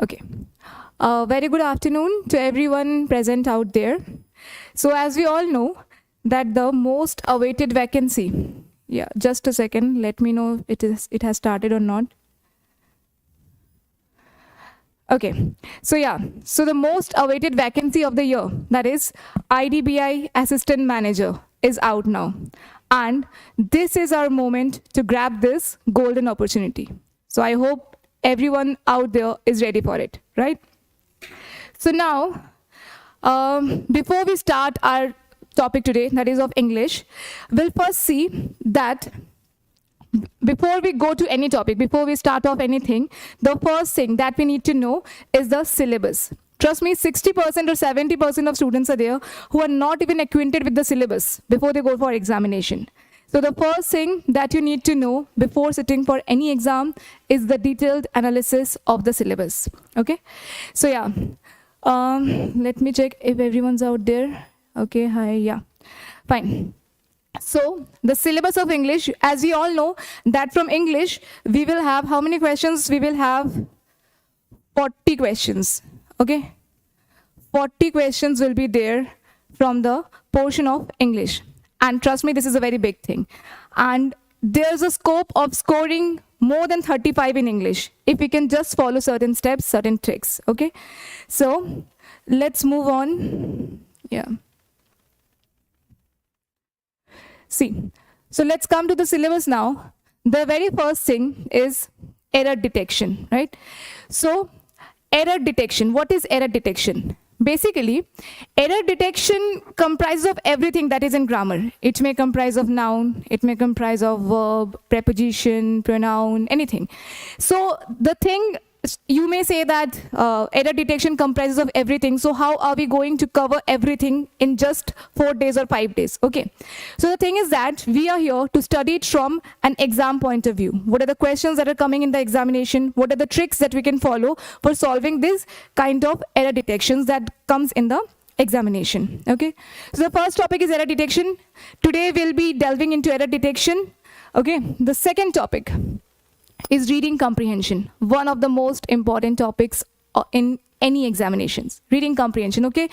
Okay. Very good afternoon to everyone present out there. So as we all know that the most awaited vacancy, yeah, just a second, let me know if it has started or not. Okay, so the most awaited vacancy of the year, that is IDBI Assistant Manager, is out now. And this is our moment to grab this golden opportunity. So I hope everyone out there is ready for it, right? So now, before we start our topic today, that is of English, we'll first see that before we go to any topic, before we start off anything, the first thing that we need to know is the syllabus. Trust me, 60% or 70% of students are there who are not even acquainted with the syllabus before they go for examination. So the first thing that you need to know before sitting for any exam is the detailed analysis of the syllabus. Okay? So yeah, let me check if everyone's out there. Okay, hi, yeah, fine. So the syllabus of English, as we all know that from English, we will have how many questions? We will have 40 questions, okay? 40 questions will be there from the portion of English. And trust me, this is a very big thing. And there's a scope of scoring more than 35 in English if we can just follow certain steps, certain tricks, okay? So let's move on, yeah. See, so let's come to the syllabus now. The very first thing is error detection, right? So error detection, what is error detection? Basically, error detection comprises of everything that is in grammar. It may comprise of noun, it may comprise of verb, preposition, pronoun, anything. So the thing, you may say that error detection comprises of everything. So how are we going to cover everything in just 4 days or 5 days? Okay. So the thing is that we are here to study it from an exam point of view. What are the questions that are coming in the examination? What are the tricks that we can follow for solving this kind of error detections that comes in the examination? Okay. So the first topic is error detection. Today we'll be delving into error detection. Okay. The second topic is reading comprehension, one of the most important topics in any examinations. Reading comprehension, okay?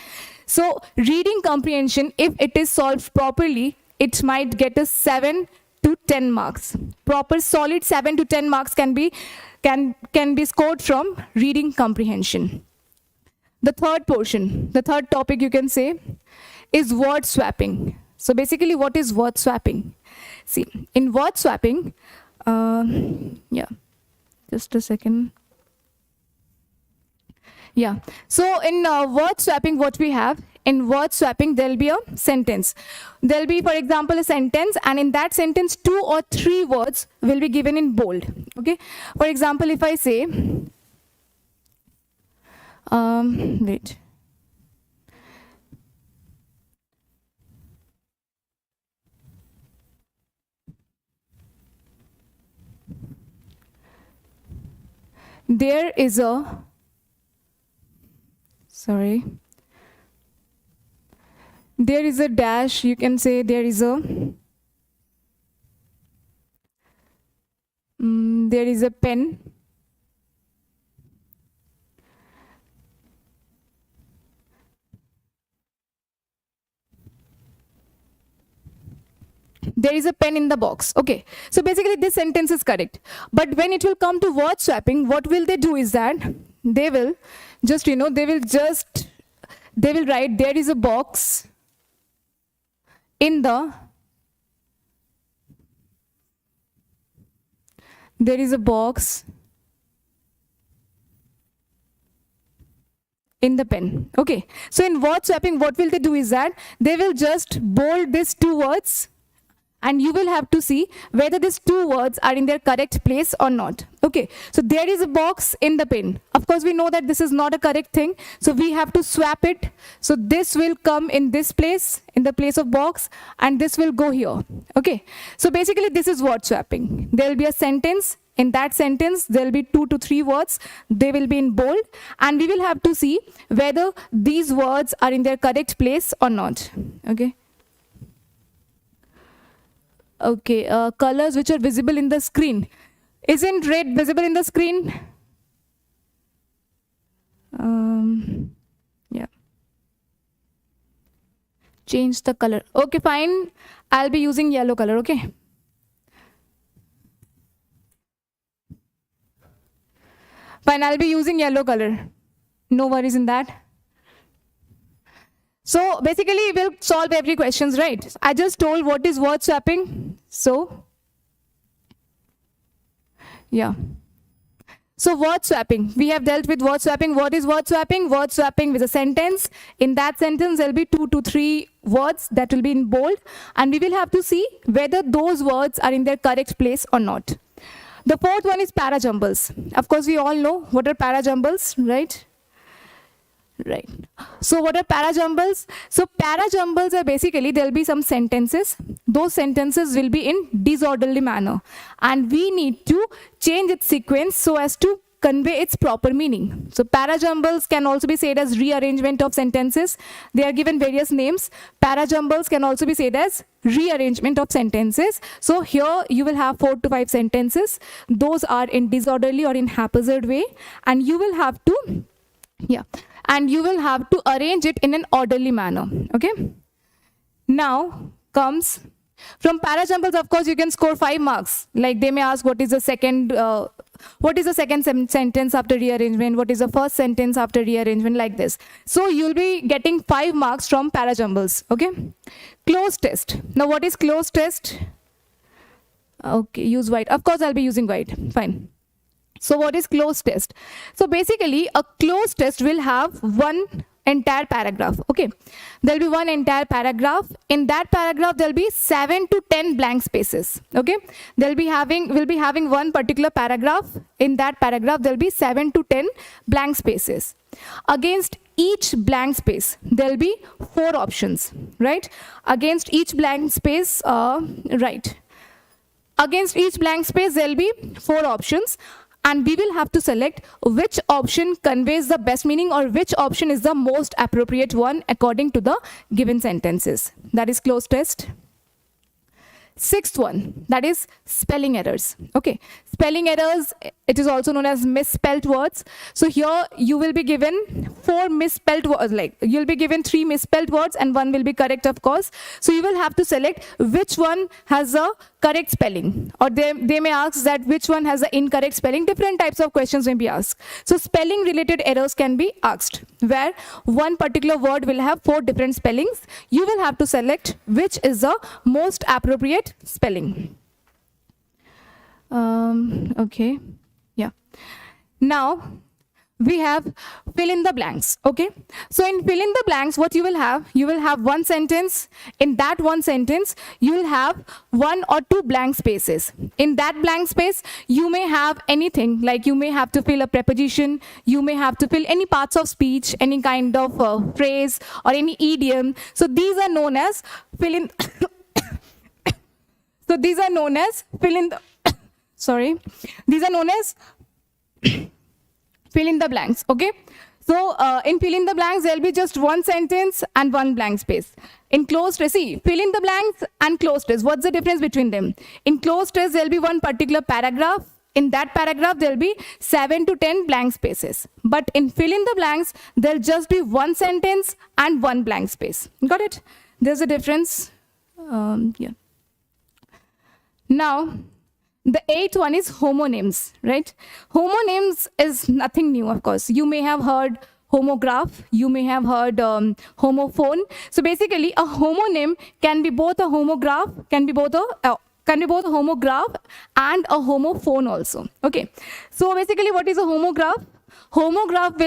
So reading comprehension, if it is solved properly, it might get us 7 to 10 marks. Proper solid 7 to 10 marks can be scored from reading comprehension. The third portion, the third topic you can say, is word swapping. So basically, what is word swapping? See, in word swapping, yeah, just a second. Yeah, so in word swapping, what we have, in word swapping, there'll be a sentence. There'll be, for example, a sentence, and in that sentence, 2 or 3 words will be given in bold. Okay, for example, if I say, wait. There is a, sorry, there is a dash, you can say there is a, there is a pen, there is a pen in the box. Okay, so basically this sentence is correct. But when it will come to word swapping, what will they do is that they will just, they will write there is a box in the, there is a box in the pen. Okay, so in word swapping, what will they do is that they will just bold these 2 words, and you will have to see whether these 2 words are in their correct place or not. Okay, so there is a box in the pen. Of course, we know that this is not a correct thing, so we have to swap it. So this will come in this place, in the place of box, and this will go here. Okay, so basically this is word swapping. There will be a sentence. In that sentence, there will be 2 to 3 words. They will be in bold, and we will have to see whether these words are in their correct place or not. Okay. Okay, colors which are visible in the screen. Isn't red visible in the screen? Yeah. Change the color. Okay, fine. I'll be using yellow color, okay? Fine, I'll be using yellow color. No worries in that. So basically, we'll solve every questions, right? I just told what is word swapping. So, yeah. So word swapping, we have dealt with word swapping. What is word swapping? Word swapping is a sentence. In that sentence, there'll be 2 to 3 words that will be in bold, and we will have to see whether those words are in their correct place or not. The fourth one is parajumbles. Of course, we all know what are parajumbles, right? Right. So what are parajumbles? So parajumbles are basically, there'll be some sentences. Those sentences will be in disorderly manner, and we need to change its sequence so as to convey its proper meaning. So parajumbles can also be said as rearrangement of sentences. They are given various names. Parajumbles can also be said as rearrangement of sentences. So here you will have 4 to 5 sentences. Those are in disorderly or in haphazard way, and you will have to, and you will have to arrange it in an orderly manner, okay? Now comes, from parajumbles, of course, you can score 5 marks. Like they may ask what is the second sentence after rearrangement, what is the first sentence after rearrangement, like this. So you'll be getting 5 marks from parajumbles, okay? Close test. Now what is close test? Okay, use white. Of course, I'll be using white, fine. So what is close test? So basically, a close test will have one entire paragraph, okay? There'll be one entire paragraph. In that paragraph, there'll be 7 to 10 blank spaces, okay? We'll be having one particular paragraph. In that paragraph, there'll be 7 to 10 blank spaces. Against each blank space, there'll be 4 options, right? Against each blank space, Against each blank space, there'll be 4 options. And we will have to select which option conveys the best meaning or which option is the most appropriate one according to the given sentences. That is close test. Sixth one, that is spelling errors. Okay, spelling errors, it is also known as misspelled words. So here you will be given 4 misspelled words, like you'll be given 3 misspelled words and 1 will be correct, of course. So you will have to select which one has a correct spelling, or they may ask that which one has the incorrect spelling. Different types of questions may be asked. So spelling related errors can be asked, where one particular word will have 4 different spellings. You will have to select which is the most appropriate spelling. Okay, yeah. Now we have fill in the blanks, okay? So in fill in the blanks, what you will have one sentence. In that one sentence, you will have 1 or 2 blank spaces. In that blank space, you may have anything, like you may have to fill a preposition, you may have to fill any parts of speech, any kind of phrase or any idiom. So these are known as fill in. So these are known as fill in the, these are known as fill in the blanks, okay? So in fill in the blanks, there'll be just 1 sentence and 1 blank space. In closed test, see, fill in the blanks and closed test, what's the difference between them? In closed test, there'll be one particular paragraph. In that paragraph, there'll be 7 to 10 blank spaces. But in fill in the blanks, there'll just be 1 sentence and 1 blank space. Got it? There's a difference. Yeah. Now, the 8th one is homonyms, right? Homonyms is nothing new, of course. You may have heard homograph, you may have heard homophone. So basically, a homonym can be both a homograph, can be both a homograph and a homophone also. Okay. So basically, what is a homograph? Homograph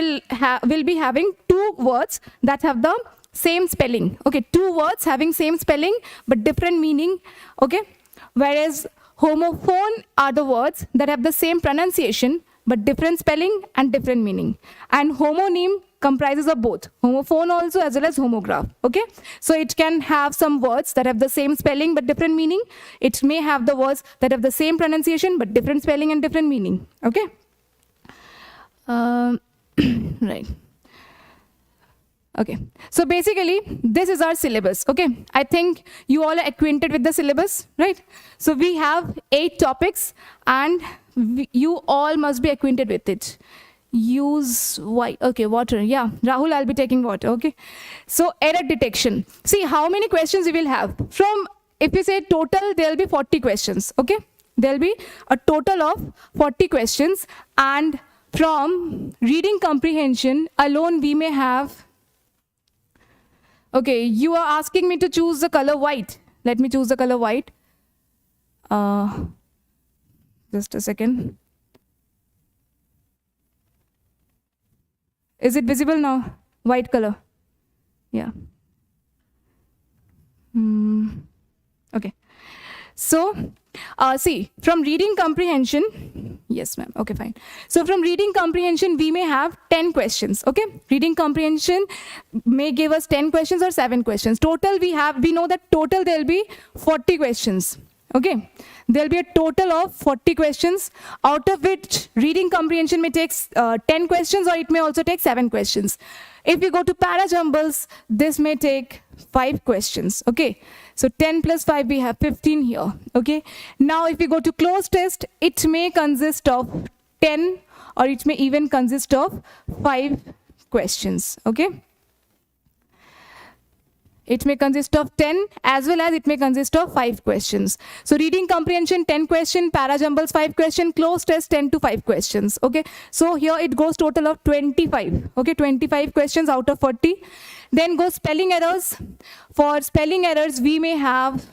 will be having 2 words that have the same spelling. Okay, 2 words having same spelling but different meaning. Okay. Whereas homophone are the words that have the same pronunciation but different spelling and different meaning. And homonym comprises of both, homophone also as well as homograph, okay? So it can have some words that have the same spelling but different meaning. It may have the words that have the same pronunciation but different spelling and different meaning, okay? Right. Okay, so basically, this is our syllabus, okay? I think you all are acquainted with the syllabus, right? So we have 8 topics and you all must be acquainted with it. use white. Okay, water. Yeah, Rahul, I'll be taking water. Okay. So error detection. See how many questions we will have. From, if you say total, there'll be 40 questions. Okay. There'll be a total of 40 questions. And from reading comprehension alone, we may have, okay, you are asking me to choose the color white. Let me choose the color white. Just a second. Is it visible now? White color. Yeah. Okay. So, see, from reading comprehension, yes, ma'am. Okay, fine. So, from reading comprehension, we may have 10 questions. Okay. Reading comprehension may give us 10 questions or 7 questions. Total, we know that total there will be 40 questions. Okay. There'll be a total of 40 questions, out of which reading comprehension may take 10 questions, or it may also take 7 questions. If we go to para jumbles, this may take 5 questions. Okay. So 10 plus 5, we have 15 here. Okay. Now, if we go to closed test, it may consist of 10, or it may even consist of 5 questions. Okay. It may consist of 10 as well as it may consist of 5 questions. So reading comprehension 10 question, para jumbles 5 question, closed test 10 to 5 questions. Okay. So here it goes total of 25. Okay. 25 questions out of 40. Then goes spelling errors. For spelling errors, we may have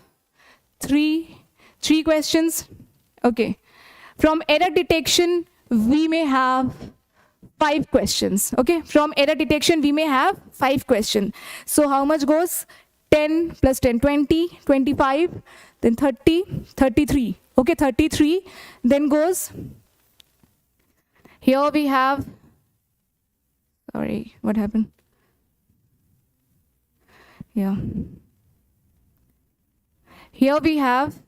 three questions. Okay. From error detection, we may have 5 questions. Okay. From error detection, we may have 5 questions. So how much goes? 10 plus 10, 20, 25, then 30, 33. Okay, 33. Then goes, here we have, sorry, what happened? Yeah. Here we have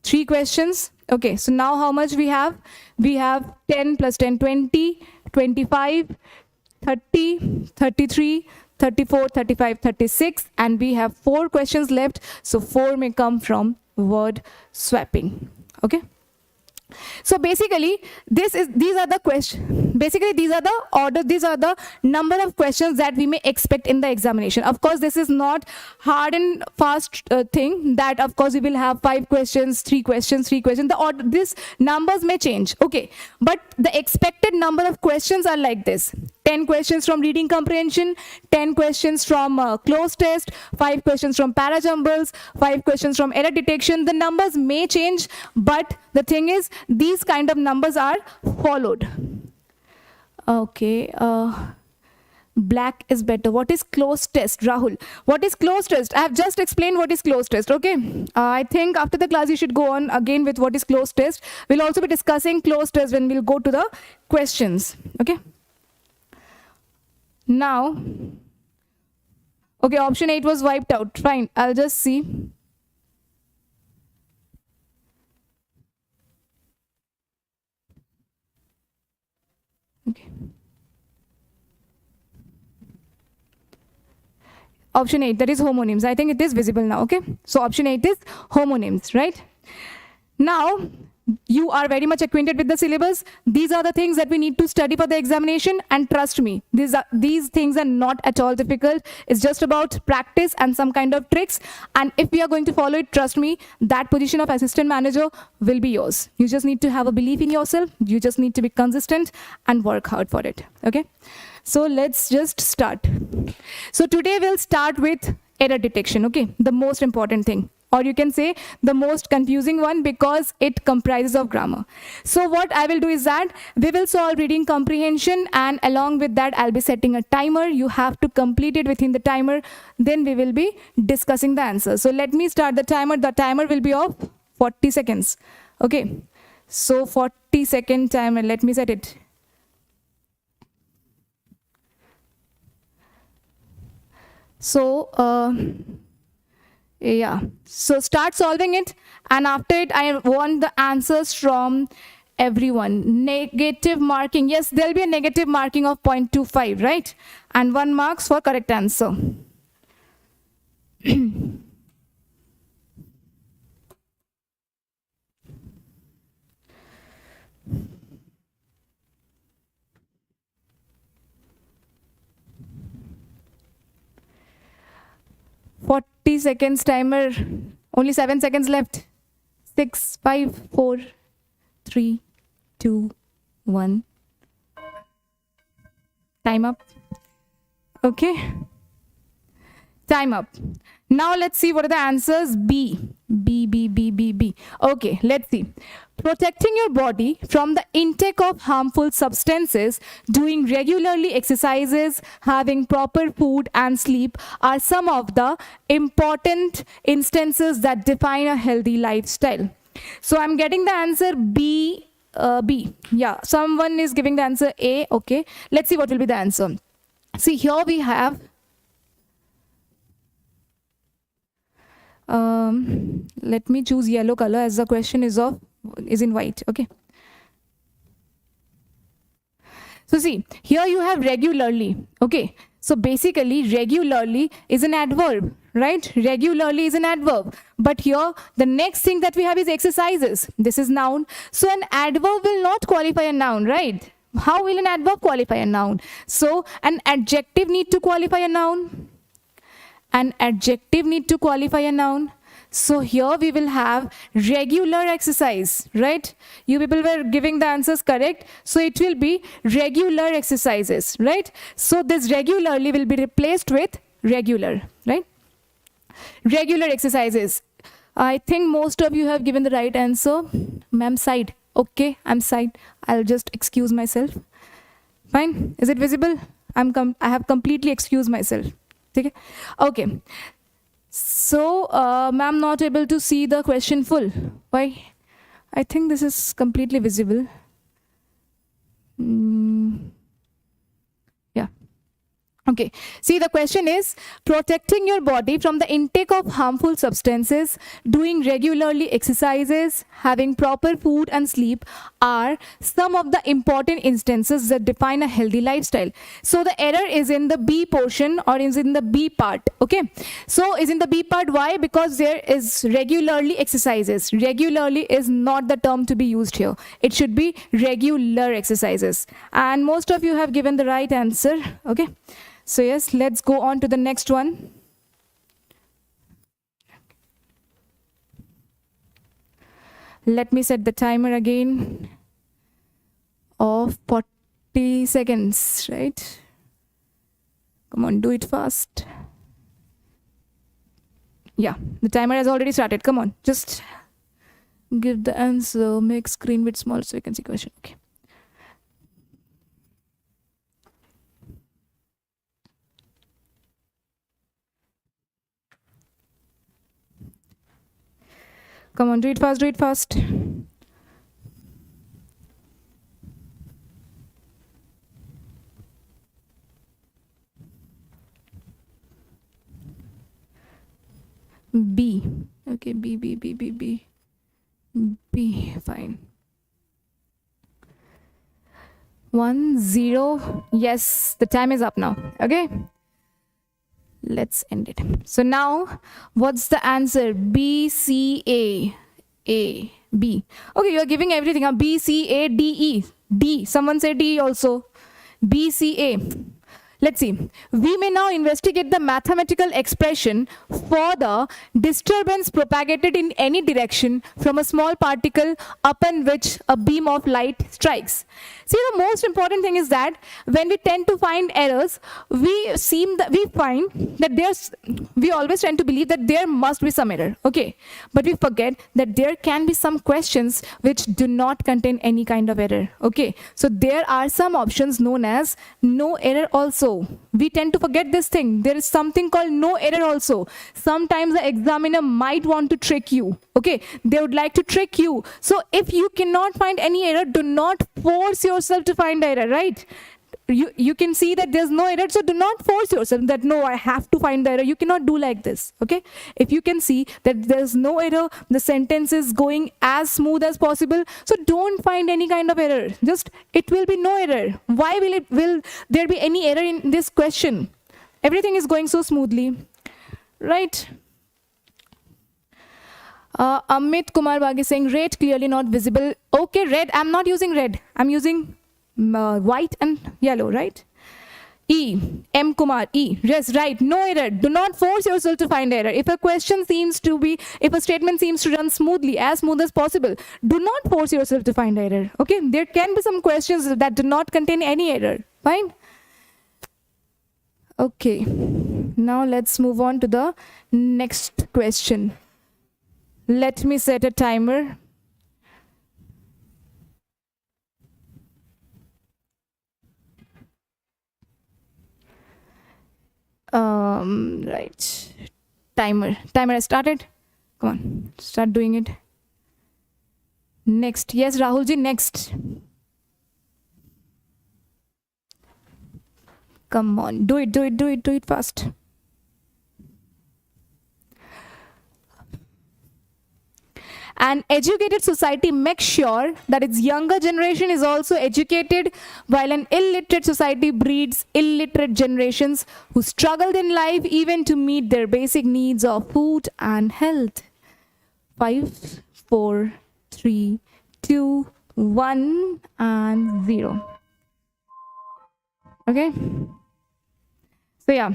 3 questions. Okay, so now how much we have? We have 10 plus 10, 20, 25, 30, 33, 34, 35, 36, and we have 4 questions left. So 4 may come from word swapping. Okay. So basically, these are the questions. Basically, these are the order. These are the number of questions that we may expect in the examination. Of course, this is not hard and fast thing. That of course we will have 5 questions, 3 questions, 3 questions. The order, these numbers may change. Okay, but the expected number of questions are like this: 10 questions from reading comprehension, 10 questions from closed test, 5 questions from para jumbles, 5 questions from error detection. The numbers may change, but the thing is, these kind of numbers are followed. Okay, black is better. What is closed test, Rahul? What is closed test? I have just explained what is closed test. Okay, I think after the class you should go on again with what is closed test. We'll also be discussing closed test when we'll go to the questions. Okay. Now, okay, option 8 was wiped out. Fine, I'll just see. Okay. Option 8, that is homonyms. I think it is visible now. Okay. So option 8 is homonyms, right? Now, you are very much acquainted with the syllabus. These are the things that we need to study for the examination, and trust me, these things are not at all difficult. It's just about practice and some kind of tricks, and if we are going to follow it, trust me, that position of assistant manager will be yours. You just need to have a belief in yourself. You just need to be consistent and work hard for it. Okay, so let's just start. So today we'll start with error detection. Okay, the most important thing, or you can say the most confusing one, because it comprises of grammar. So what I will do is that we will solve reading comprehension, and along with that I'll be setting a timer. You have to complete it within the timer, then we will be discussing the answer. So let me start the timer. The timer will be of 40 seconds. Okay, so 40-second timer, let me set it. So yeah, so start solving it, and after it I want the answers from everyone. Negative marking, yes, there'll be a negative marking of 0.25, right? And 1 marks for correct answer. 40 seconds timer. Only 7 seconds left. 6, 5, 4, 3, 2, 1. Time up. Okay. Time up. Now let's see what are the answers. B. Okay, let's see. Protecting your body from the intake of harmful substances, doing regularly exercises, having proper food and sleep are some of the important instances that define a healthy lifestyle. So I'm getting the answer B. Yeah, someone is giving the answer A. Okay, let's see what will be the answer. See, here we have let me choose yellow color as the question is in white. Okay, so see, here you have regularly. Okay, so basically regularly is an adverb, right? Regularly is an adverb, but here the next thing that we have is exercises. This is noun, so an adverb will not qualify a noun, right? How will an adverb qualify a noun? So an adjective need to qualify a noun. An adjective need to qualify a noun. So here we will have regular exercise, right? You people were giving the answers correct. So it will be regular exercises, right? So this regularly will be replaced with regular, right? Regular exercises. I think most of you have given the right answer. Ma'am, side. Okay, I'm side. I'll just excuse myself. Fine. Is it visible? I have completely excused myself. Okay, so ma'am not able to see the question full. Why? I think this is completely visible. Yeah. Okay, see, the question is protecting your body from the intake of harmful substances, doing regularly exercises, having proper food and sleep are some of the important instances that define a healthy lifestyle. So the error is in the B portion or is in the B part. Okay, so is in the B part. Why? Because there is regularly exercises. Regularly is not the term to be used here. It should be regular exercises. And most of you have given the right answer. Okay. So yes, let's go on to the next one. Let me set the timer again of 40 seconds, right? Come on, do it fast. Yeah, the timer has already started. Come on, just give the answer, make screen width small so you can see question. Okay. Come on, do it fast, do it fast. B. Okay, B, fine. 1, 0. Yes, the time is up now. Okay. Let's end it. So now, what's the answer? B, C, A, B. Okay, you are giving everything. B, C, A, D, E. D. Someone say D also. B, C, A. Let's see. We may now investigate the mathematical expression for the disturbance propagated in any direction from a small particle upon which a beam of light strikes. See, the most important thing is that when we tend to find errors, we always tend to believe that there must be some error. Okay, but we forget that there can be some questions which do not contain any kind of error. Okay, so there are some options known as no error also. We tend to forget this thing. There is something called no error also. Sometimes the examiner might want to trick you. Okay, they would like to trick you. So if you cannot find any error, do not force yourself to find error, right? You can see that there's no error, so do not force yourself that no, I have to find the error. You cannot do like this. Okay, if you can see that there's no error, the sentence is going as smooth as possible, so don't find any kind of error. Just it will be no error. Why will there be any error in this question? Everything is going so smoothly, right? Amit Kumar Bag is saying red clearly not visible. Okay, red. I'm not using red. I'm using white and yellow, right? E. M. Kumar, E. Yes, right. No error. Do not force yourself to find error. If a question seems to be, if a statement seems to run smoothly, as smooth as possible, do not force yourself to find error. Okay, there can be some questions that do not contain any error. Fine. Okay, now let's move on to the next question. Let me set a timer. Right. Timer has started. Come on, start doing it. Next. Yes, Rahulji, next. Come on, do it fast. An educated society makes sure that its younger generation is also educated, while an illiterate society breeds illiterate generations who struggled in life even to meet their basic needs of food and health. 5, 4, 3, 2, 1, and 0. Okay? So yeah,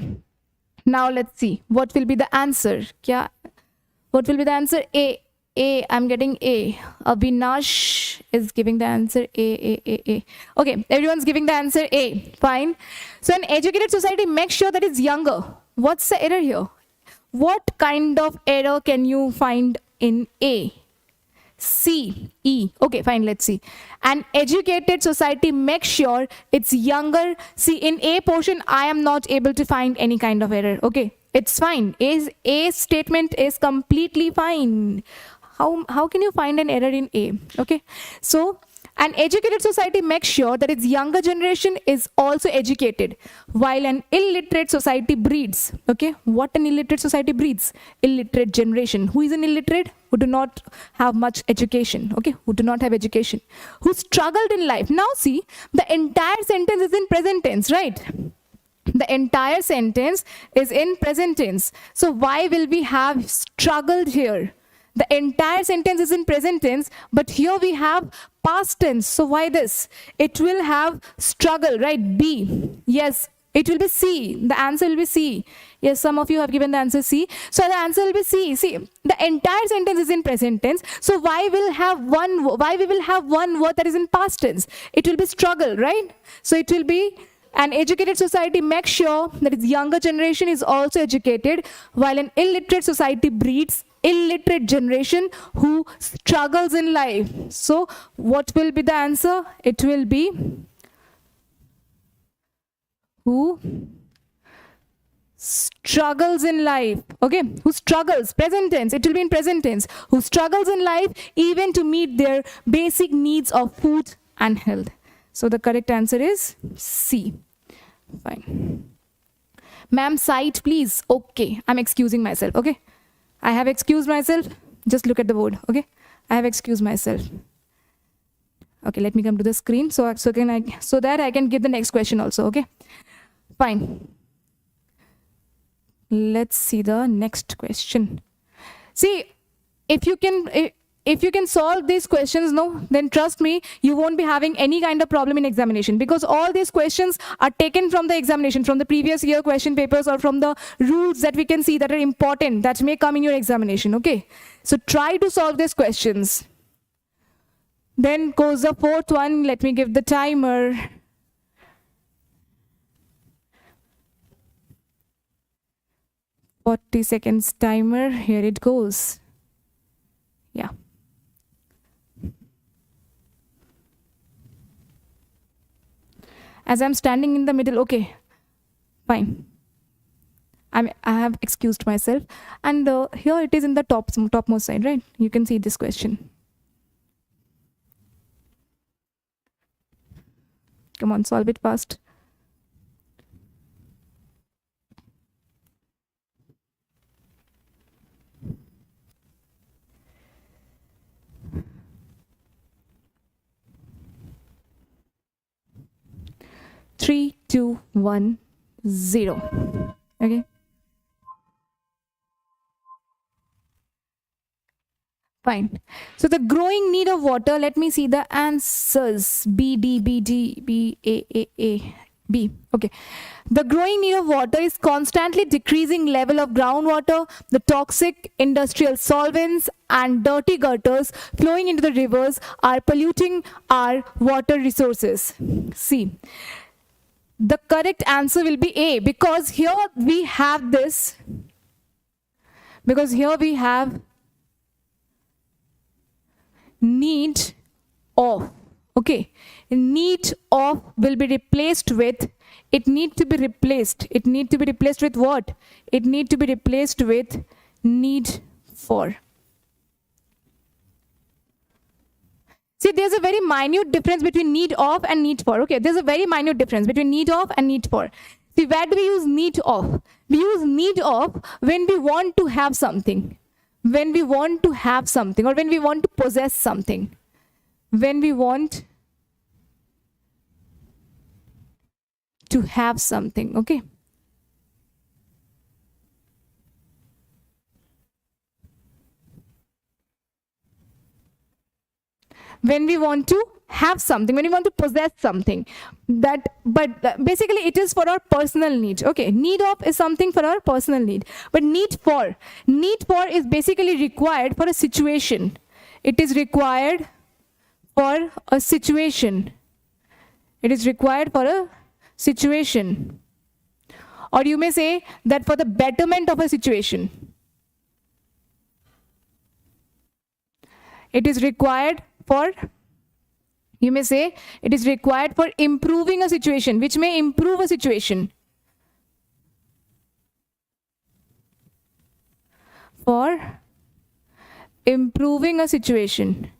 now let's see. What will be the answer? What will be the answer? A. I'm getting A. Avinash is giving the answer A. Okay, everyone's giving the answer A. Fine. So an educated society makes sure that it's younger. What's the error here? What kind of error can you find in A? C, E. Okay, fine, let's see. An educated society makes sure it's younger. See, in A portion, I am not able to find any kind of error. Okay, it's fine. A statement is completely fine. How can you find an error in A? Okay, so an educated society makes sure that its younger generation is also educated, while an illiterate society breeds. Okay, what an illiterate society breeds? Illiterate generation. Who is an illiterate? Who do not have much education. Okay, who do not have education. Who struggled in life. Now see, the entire sentence is in present tense, right? The entire sentence is in present tense. So why will we have struggled here? The entire sentence is in present tense, but here we have past tense. So why this? It will have struggle, right? B. Yes, it will be C. The answer will be C. Yes, some of you have given the answer C. So the answer will be C. See, the entire sentence is in present tense. So why we will have one word that is in past tense? It will be struggle, right? So it will be an educated society makes sure that its younger generation is also educated, while an illiterate society breeds illiterate generation who struggles in life. So what will be the answer? It will be who struggles in life. Okay, who struggles, present tense, it will be in present tense. Who struggles in life even to meet their basic needs of food and health. So the correct answer is C. Fine. Ma'am, cite please. Okay, I'm excusing myself. Okay, I have excused myself. Just look at the board. Okay, I have excused myself. Okay, let me come to the screen so that I can give the next question also. Okay, fine. Let's see the next question. See, if you can solve these questions, no, then trust me, you won't be having any kind of problem in examination, because all these questions are taken from the examination, from the previous year question papers, or from the rules that we can see that are important, that may come in your examination. Okay, so try to solve these questions. Then goes the fourth one. Let me give the timer. "40 seconds timer." Here it goes. Yeah. As I'm standing in the middle. Okay, fine. I have excused myself, and here it is in the topmost side, right? You can see this question. Come on, solve it fast. Three, 2, 1, 0. Okay. Fine. So the growing need of water, let me see the answers. B, D, B, D, B, A, A, A. B. Okay. The growing need of water is constantly decreasing level of groundwater, the toxic industrial solvents and dirty gutters flowing into the rivers are polluting our water resources. C. The correct answer will be A, because here we have this, because here we have need of. Okay, need of will be replaced with, it need to be replaced with what? It need to be replaced with need for. See, there's a very minute difference between need of and need for. Okay, there's a very minute difference between need of and need for. See, where do we use need of? We use need of when we want to have something. When we want to have something, or when we want to possess something. When we want to have something, okay? When we want to have something, when we want to possess something, that, but basically it is for our personal need. Okay, need of is something for our personal need, but need for is basically required for a situation. It is required for a situation. It is required for a situation, or you may say that for the betterment of a situation. It is required for, you may say, it is required for improving a situation, which may improve a situation. For improving a situation.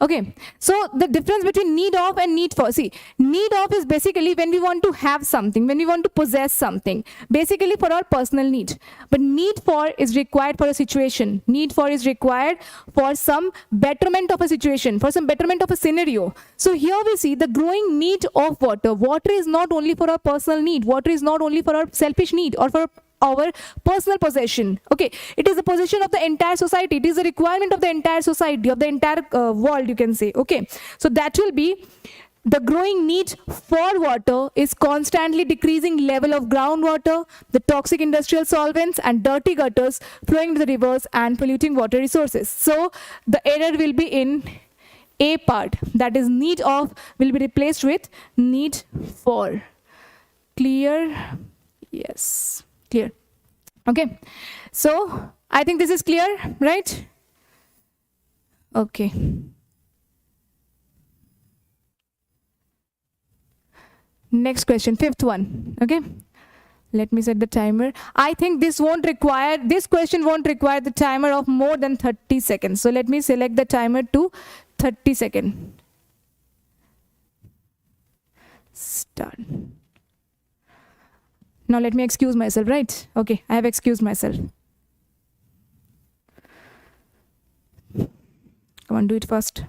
Okay, so the difference between need of and need for. See, need of is basically when we want to have something, when we want to possess something, basically for our personal need. But need for is required for a situation. Need for is required for some betterment of a situation, for some betterment of a scenario. So here we see the growing need of water. Water is not only for our personal need. Water is not only for our selfish need or for our personal possession. Okay, it is the possession of the entire society. It is a requirement of the entire society, of the entire world, you can say. Okay, so that will be the growing need for water is constantly decreasing level of groundwater, the toxic industrial solvents and dirty gutters flowing into the rivers and polluting water resources. So the error will be in A part, that is need of will be replaced with need for. Clear? Yes. Clear. Okay, so I think this is clear, right? Okay. Next question, fifth one. Okay, let me set the timer. I think this question won't require the timer of more than 30 seconds. So let me select the timer to 30 seconds. Start. Now let me excuse myself, right? Okay, I have excused myself. Come on, do it fast.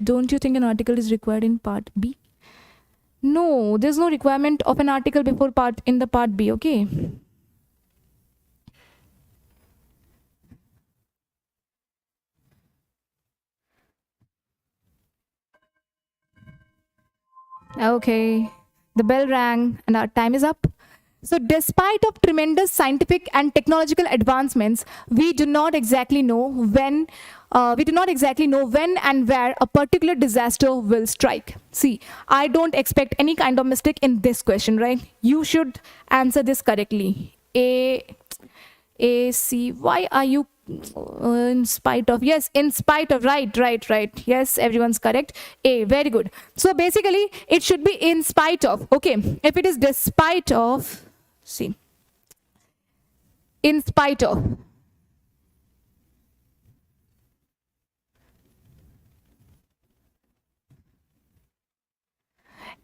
Don't you think an article is required in part B? No, there's no requirement of an article before in the part B, okay? Okay, the bell rang and our time is up. So despite of tremendous scientific and technological advancements, we do not exactly know when and where a particular disaster will strike. See, I don't expect any kind of mistake in this question, right? You should answer this correctly. A, C, why are you in spite of? Yes, in spite of, right. Yes, everyone's correct. A, very good. So basically it should be in spite of. Okay, if it is despite of, see, in spite of,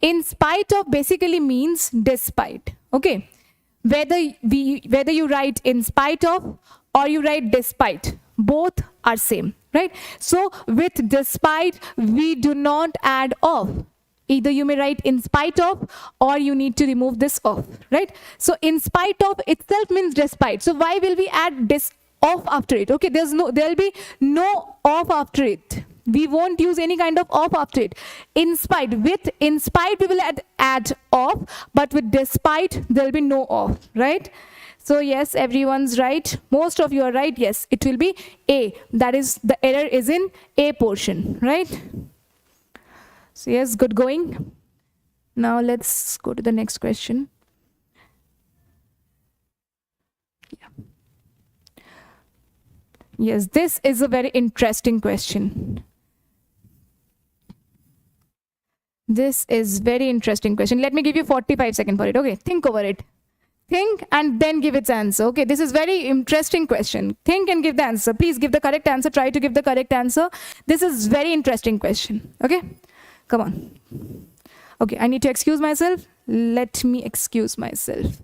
in spite of basically means despite. Okay, whether you write in spite of or you write despite, both are same, right? So with despite we do not add of. Either you may write in spite of or you need to remove this of, right? So in spite of itself means despite. So why will we add off after it. Okay, there'll be no off after it. We won't use any kind of off after it. In spite, we will add off, but with despite, there'll be no off, right? So yes, everyone's right. Most of you are right. Yes, it will be A. That is, the error is in A portion, right? So yes, good going. Now let's go to the next question. Yeah. Yes, this is a very interesting question. This is very interesting question. Let me give you 45 seconds for it. Okay, think over it. Think and then give its answer. Okay, this is very interesting question. Think and give the answer. Please give the correct answer. Try to give the correct answer. This is very interesting question. Okay, come on. Okay, I need to excuse myself. Let me excuse myself.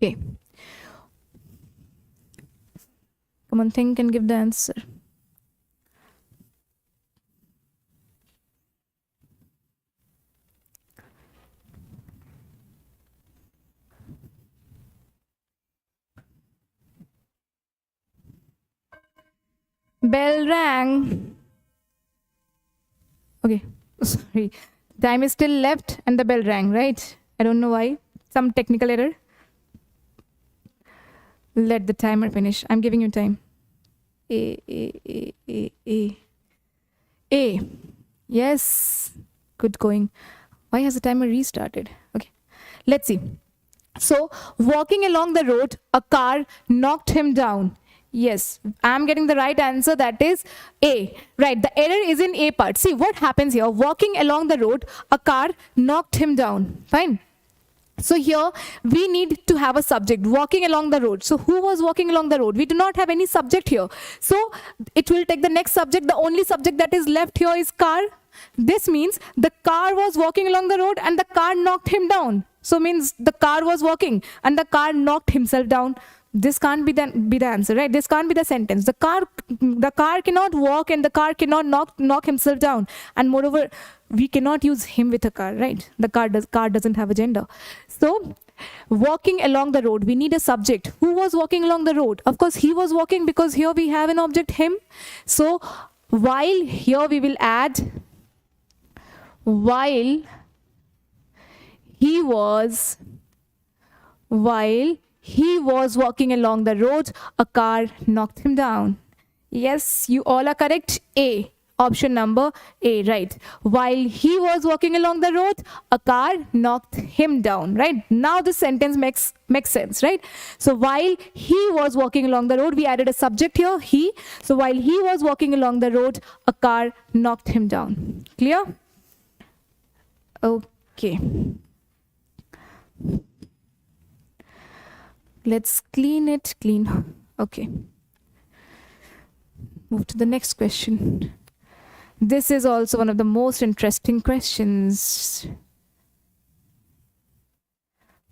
Okay. Come on, think and give the answer. Bell rang. Okay, sorry. Time is still left and the bell rang, right? I don't know why. Some technical error. Let the timer finish. I'm giving you time. A. Yes. Good going. Why has the timer restarted? Okay. Let's see. So, walking along the road, a car knocked him down. Yes, I'm getting the right answer. That is A. Right, the error is in A part. See what happens here. Walking along the road, a car knocked him down. Fine. So here we need to have a subject, walking along the road. So who was walking along the road? We do not have any subject here. So it will take the next subject. The only subject that is left here is car. This means the car was walking along the road and the car knocked him down. So means the car was walking and the car knocked himself down. This can't be the answer, right? This can't be the sentence. The car cannot walk and the car cannot knock himself down. And moreover, we cannot use him with a car, right? The car doesn't have a gender. So walking along the road, we need a subject. Who was walking along the road? Of course, he was walking, because here we have an object, him. So while here we will add, while he was walking along the road, a car knocked him down. Yes, you all are correct. A. Option number A, right. While he was walking along the road, a car knocked him down, right? Now the sentence makes sense, right? So while he was walking along the road, we added a subject here, he. So while he was walking along the road, a car knocked him down. Clear? Okay. Let's clean. Okay. Move to the next question. This is also one of the most interesting questions.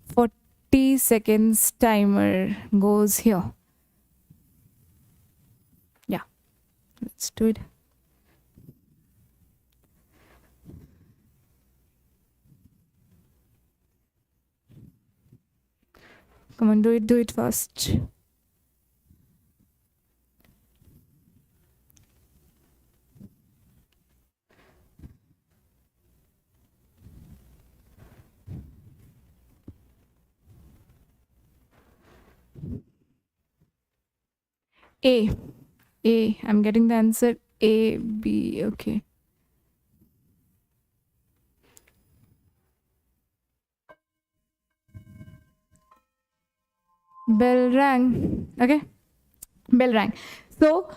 40 seconds timer goes here. Yeah, let's do it. Come on, do it fast. A. I'm getting the answer. A, B, okay. Bell rang. Okay. Bell rang. So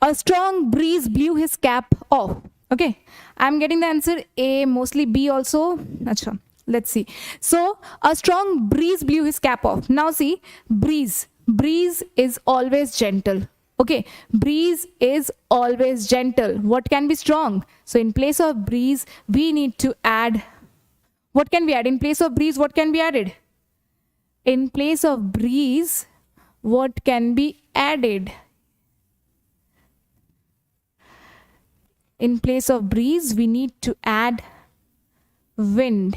a strong breeze blew his cap off. Okay. I'm getting the answer A, mostly B also. Achha. Let's see. So a strong breeze blew his cap off. Now see, breeze is always gentle. Okay, breeze is always gentle. What can be strong? So in place of breeze, we need to add, what can we add? In place of breeze, what can be added? In place of breeze, what can be added? In place of breeze, we need to add wind,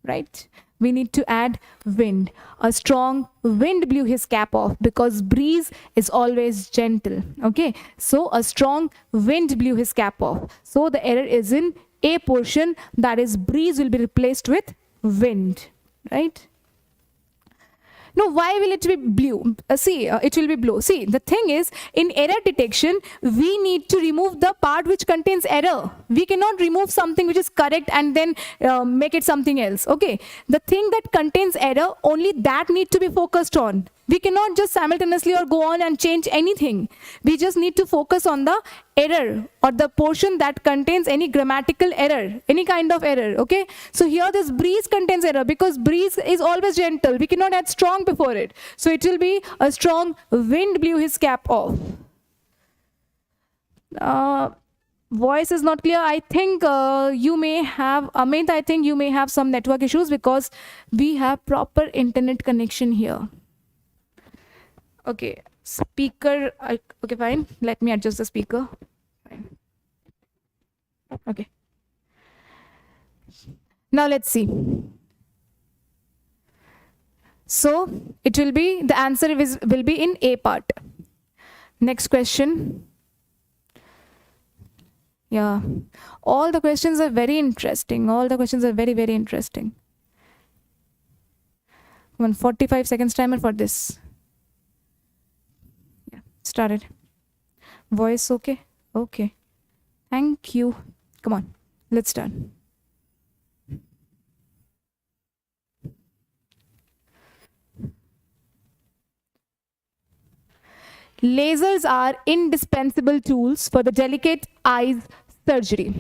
right? We need to add wind. A strong wind blew his cap off, because breeze is always gentle. Okay, so a strong wind blew his cap off. So the error is in A portion, that is breeze will be replaced with wind, right? No, why will it be blue? It will be blue. See, the thing is, in error detection, we need to remove the part which contains error. We cannot remove something which is correct and then make it something else. Okay, the thing that contains error, only that need to be focused on. We cannot just simultaneously or go on and change anything. We just need to focus on the error or the portion that contains any grammatical error, any kind of error. Okay, so here this breeze contains error, because breeze is always gentle. We cannot add strong before it. So it will be a strong wind blew his cap off. Voice is not clear. I think you may have, Amit, I think you may have some network issues, because we have proper internet connection here. Okay, speaker, okay, fine. Let me adjust the speaker. Fine. Okay. Now let's see. So it will be, the answer will be in A part. Next question. Yeah, all the questions are very interesting. All the questions are very, very interesting. 45 seconds timer for this. Started. Voice okay? Okay. Thank you. Come on, let's start. Lasers are indispensable tools for the delicate eyes surgery.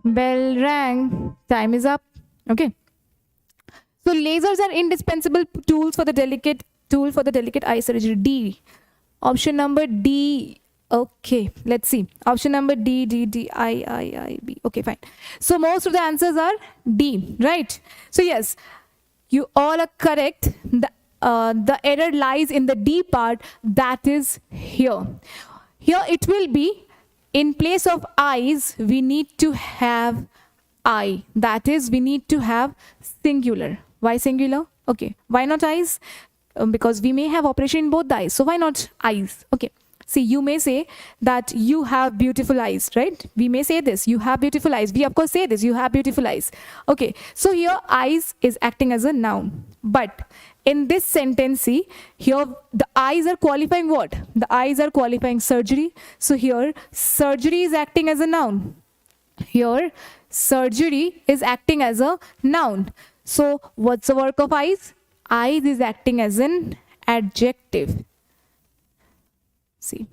Bell rang. Time is up. Okay. So lasers are indispensable tools for the delicate eye surgery. D. Option number D. Okay, let's see. Option number D, D, D, I, B. Okay, fine. So most of the answers are D, right? So yes, you all are correct. The error lies in the D part, that is here. Here it will be, in place of eyes, we need to have I. That is, we need to have singular. Why singular? Okay, why not eyes? Because we may have operation in both the eyes. So why not eyes? Okay. See, you may say that you have beautiful eyes, right? We may say this, you have beautiful eyes. We of course say this, you have beautiful eyes. Okay, so here eyes is acting as a noun. But in this sentence, see, here the eyes are qualifying what? The eyes are qualifying surgery. So here surgery is acting as a noun. Here surgery is acting as a noun. So what's the work of eyes? Eyes is acting as an adjective. See,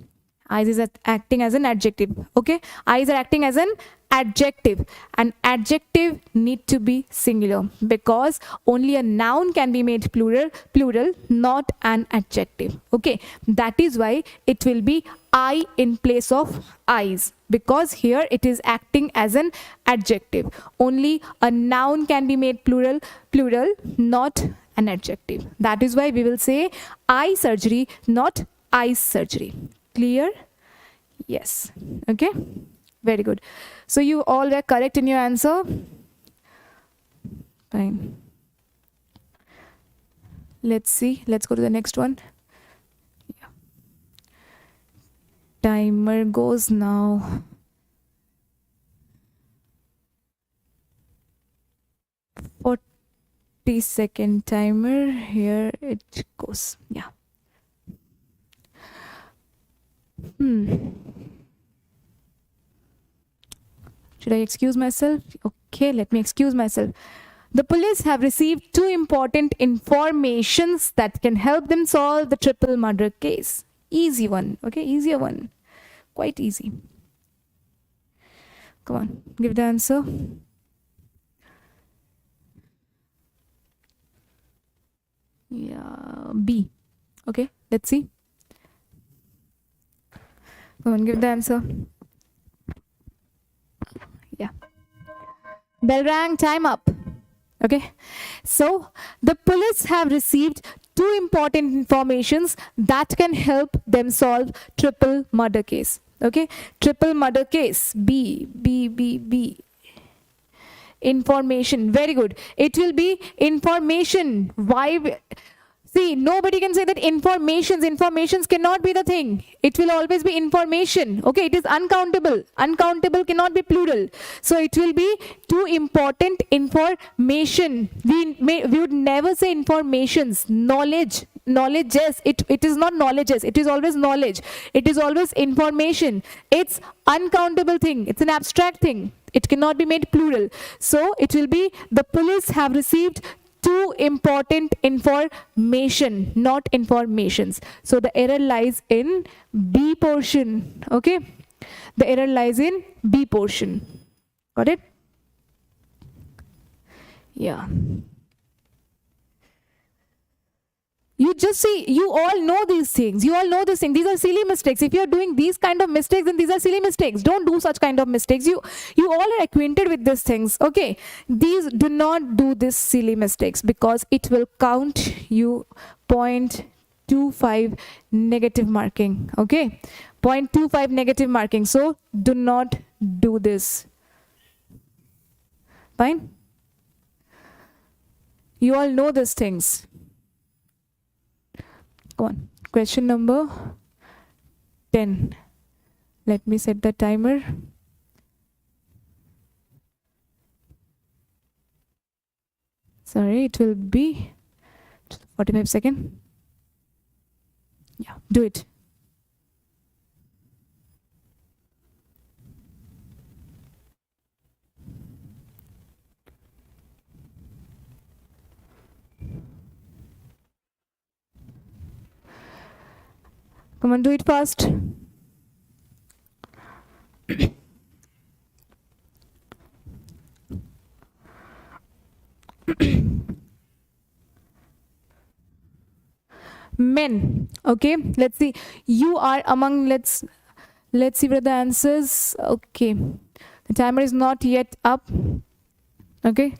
eyes is acting as an adjective. Okay, eyes are acting as an adjective. An adjective need to be singular, because only a noun can be made plural, not an adjective. Okay, that is why it will be I in place of eyes, because here it is acting as an adjective. Only a noun can be made plural, not an adjective. That is why we will say eye surgery, not eyes surgery. Clear? Yes. Okay, very good. So you all were correct in your answer. Fine. Let's see. Let's go to the next one. Yeah. Timer goes now. 40-second timer. Here it goes. Yeah. Should I excuse myself? Okay, let me excuse myself. The police have received 2 important informations that can help them solve the triple murder case. Easy one, okay, easier one. Quite easy. Come on, give the answer. Yeah, B. Okay, let's see. Come on, give the answer. Yeah. Bell rang, time up. Okay. So the police have received two important informations that can help them solve triple murder case. Okay. Triple murder case. B. Information. Very good. It will be information. Why? See, nobody can say that informations cannot be the thing. It will always be information. Okay, it is uncountable. Uncountable cannot be plural. So it will be too important information. We would never say informations. Knowledge. Knowledge, yes. It is not knowledges. It is always knowledge. It is always information. It's uncountable thing. It's an abstract thing. It cannot be made plural. So it will be the police have received two important information, not informations. So the error lies in B portion. Okay, the error lies in B portion. Got it? Yeah. You just see, you all know these things. You all know this thing. These are silly mistakes. If you're doing these kind of mistakes, then these are silly mistakes. Don't do such kind of mistakes. You all are acquainted with these things. Okay. These, do not do these silly mistakes because it will count you 0.25 negative marking. Okay. 0.25 negative marking. So do not do this. Fine. You all know these things. Come on. Question number 10. Let me set the timer. Sorry, it will be 45 seconds. Yeah, do it. Come on, do it fast. Men. Okay, let's see. You are among, let's see what the answers. Okay, the timer is not yet up. Okay.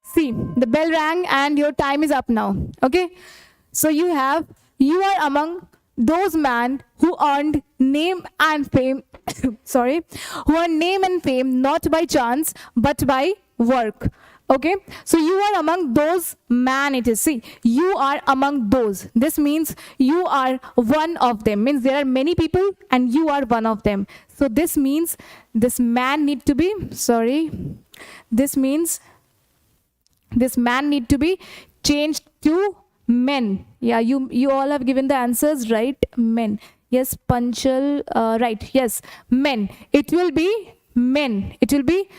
See, the bell rang and your time is up now. Okay, so you are among those men who earned name and fame sorry, who earned name and fame not by chance but by work. Okay, so you are among those man. It is, see, you are among those. This means you are one of them. Means there are many people and you are one of them. So this means this man need to be, sorry, this means this man need to be changed to men. Yeah, you all have given the answers, right? Men. Yes, Panchal, right. Yes, men. It will be men. It will be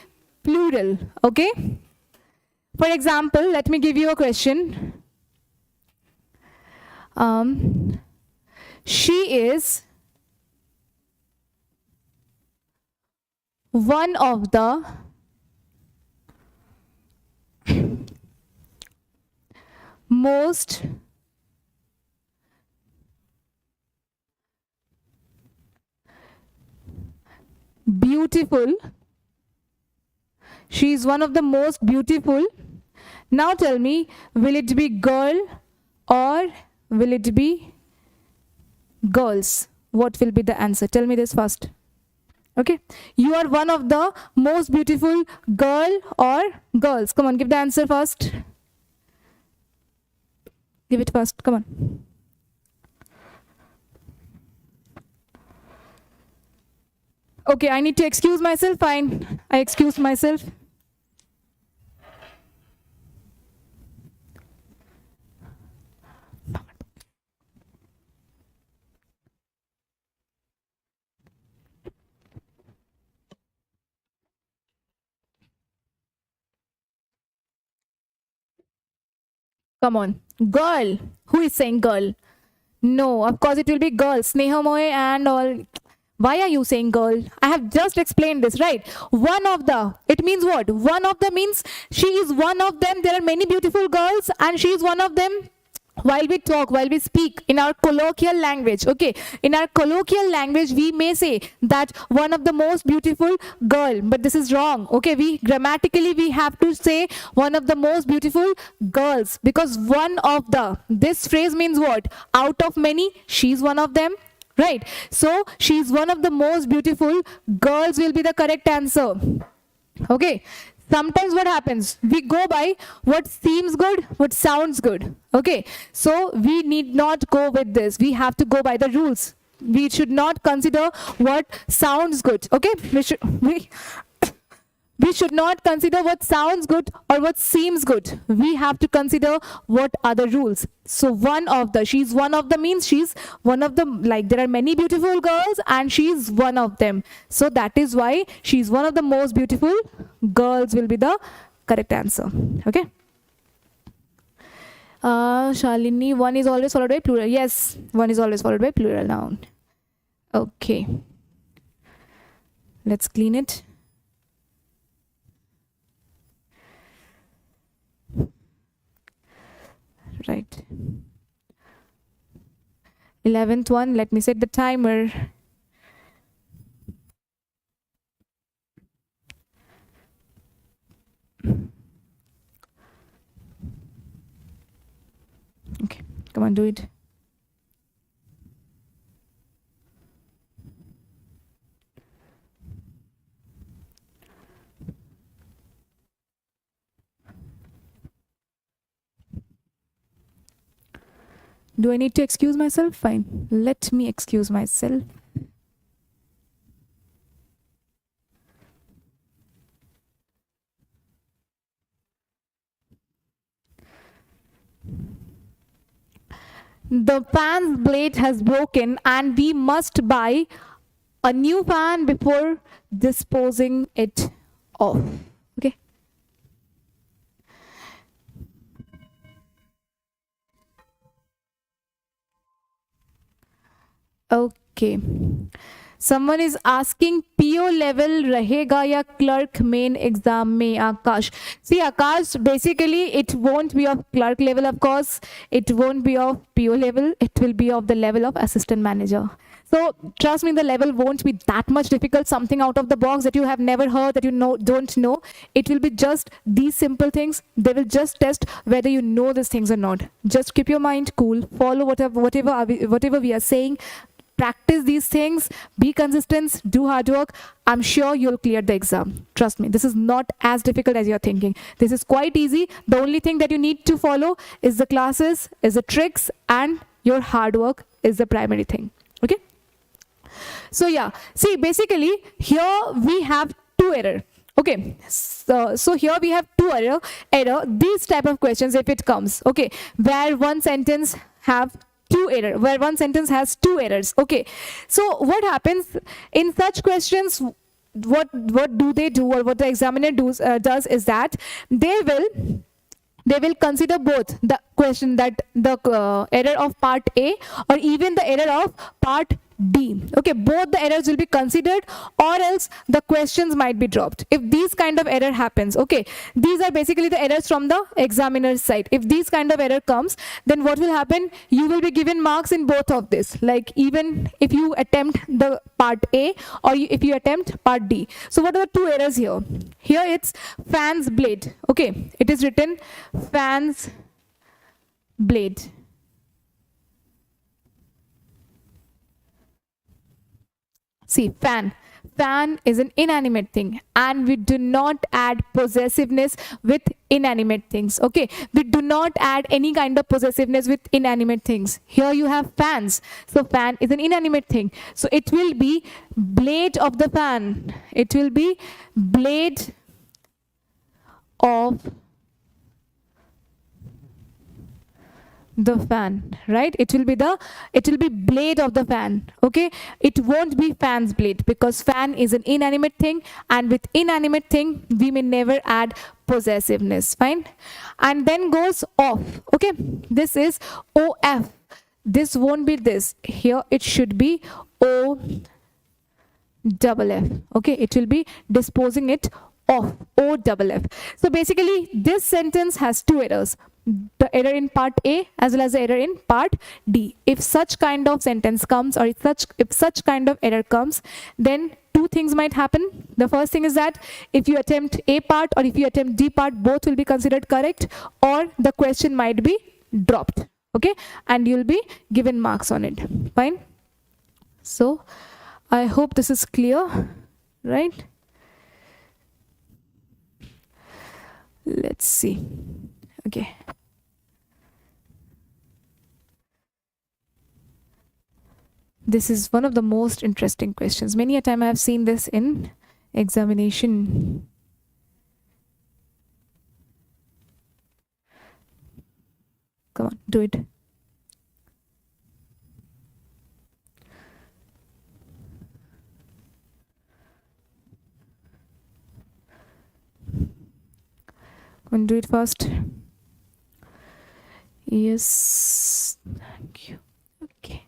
plural. Okay. For example, let me give you a question. She is one of the most beautiful. She is one of the most beautiful. Now tell me, will it be girl or will it be girls? What will be the answer? Tell me this first. Okay, you are one of the most beautiful girl or girls. Come on, give the answer first. Give it first. Come on. Okay, I need to excuse myself. Fine, I excuse myself. Come on. Girl. Who is saying girl? No, of course it will be girls. Sneha Moy and all. Why are you saying girl? I have just explained this, right? One of the, it means what? One of the means she is one of them. There are many beautiful girls and she is one of them. While we talk, while we speak in our colloquial language, okay, in our colloquial language, we may say that one of the most beautiful girl, but this is wrong, okay? We grammatically, we have to say one of the most beautiful girls, because one of the, this phrase means what? Out of many, she's one of them, right? So she's one of the most beautiful girls will be the correct answer, okay? Sometimes what happens, we go by what seems good, what sounds good, okay? So we need not go with this. We have to go by the rules. We should not consider what sounds good, okay? We should not consider what sounds good or what seems good. We have to consider what are the rules. So one of the, she's one of the means she's one of the, like there are many beautiful girls and she's one of them. So that is why she's one of the most beautiful girls will be the correct answer. Okay. Shalini, one is always followed by plural. Yes, one is always followed by plural noun. Okay. Let's clean it. Right. 11th one, let me set the timer. Okay, come on, do it. Do I need to excuse myself? Fine. Let me excuse myself. The fan's blade has broken and we must buy a new fan before disposing it off. Okay. Okay. Someone is asking PO level rahega ya clerk main exam mein, Akash. See, Akash, basically it won't be of clerk level, of course. It won't be of PO level. It will be of the level of assistant manager. So trust me, the level won't be that much difficult, something out of the box that you have never heard, that you don't know. It will be just these simple things. They will just test whether you know these things or not. Just keep your mind cool, follow whatever we are saying. Practice these things, be consistent, do hard work. I'm sure you'll clear the exam. Trust me, this is not as difficult as you're thinking. This is quite easy. The only thing that you need to follow is the classes, is the tricks, and your hard work is the primary thing. Okay? So yeah, see, basically here we have two errors. Okay, so here we have two error. These type of questions, if it comes, okay, where one sentence have two error, where one sentence has two errors. Okay, so what happens in such questions? What do they do, or what the examiner does is that they will consider both the question, that the error of part A or even the error of part D. Okay, both the errors will be considered, or else the questions might be dropped if these kind of error happens. Okay, these are basically the errors from the examiner's side. If these kind of error comes, then what will happen? You will be given marks in both of this, like even if you attempt the part A or if you attempt part D. So what are the two errors here? Here it's fan's blade. Okay, it is written fan's blade. See, fan is an inanimate thing, and we do not add possessiveness with inanimate things. Okay, we do not add any kind of possessiveness with inanimate things. Here you have fans, so fan is an inanimate thing, so it will be blade of the fan. It will be blade of the fan, right? It will be blade of the fan. Okay, it won't be fan's blade, because fan is an inanimate thing, and with inanimate thing we may never add possessiveness. Fine. And then goes off. Okay, this is OF. This won't be this. Here it should be O double F. Okay, it will be disposing it of O double F. So basically this sentence has two errors, the error in part A as well as the error in part D. If such kind of sentence comes, or if such kind of error comes, then two things might happen. The first thing is that if you attempt A part or if you attempt D part, both will be considered correct, or the question might be dropped. Okay, and you'll be given marks on it. Fine. So I hope this is clear, right? Let's see. Okay. This is one of the most interesting questions. Many a time I have seen this in examination. Come on, do it. Come on, do it fast. Yes, thank you. Okay.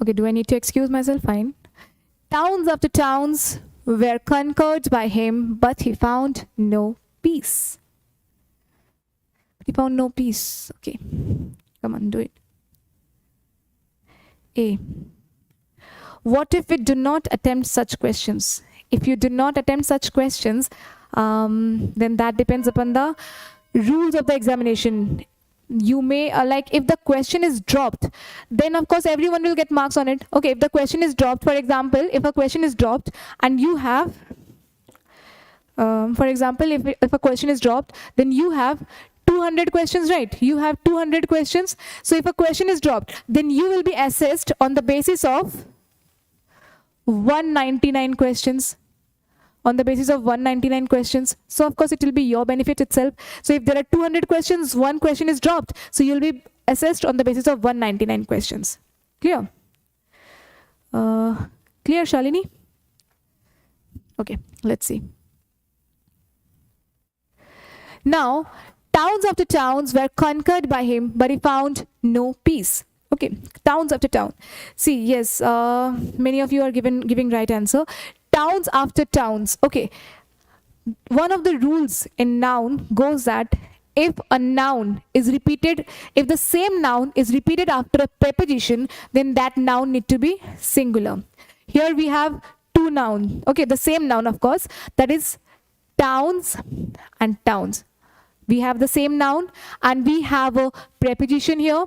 Okay, do I need to excuse myself? Fine. Towns after towns were conquered by him, but he found no peace. He found no peace. Okay. Come on, do it. A. What if we do not attempt such questions? If you do not attempt such questions, then that depends upon the rules of the examination. You may, like if the question is dropped, then of course everyone will get marks on it. Okay, if the question is dropped, for example, if a question is dropped and you have, for example, if a question is dropped, then you have 200 questions, right? You have 200 questions. So if a question is dropped, then you will be assessed on the basis of 199 questions. On the basis of 199 questions. So of course it will be your benefit itself. So if there are 200 questions, one question is dropped. So you'll be assessed on the basis of 199 questions. Clear? Clear, Shalini? Okay, let's see. Now, towns after towns were conquered by him, but he found no peace. Okay, towns after town. See, yes, many of you are giving right answer. Towns after towns. Okay, one of the rules in noun goes that if a noun is repeated, if the same noun is repeated after a preposition, then that noun need to be singular. Here we have two nouns. Okay, the same noun, of course, that is towns and towns. We have the same noun and we have a preposition here.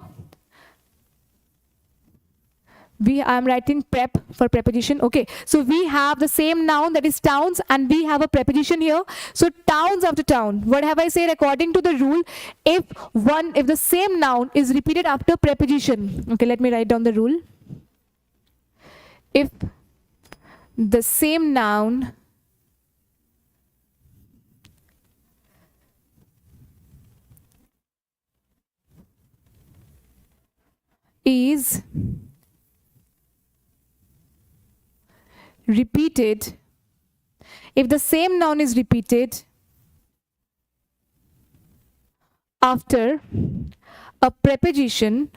I am writing prep for preposition. Okay, so we have the same noun, that is towns, and we have a preposition here. So towns after town. What have I said? According to the rule, if the same noun is repeated after preposition. Okay, let me write down the rule. If the same noun is repeated, if the same noun is repeated after a preposition,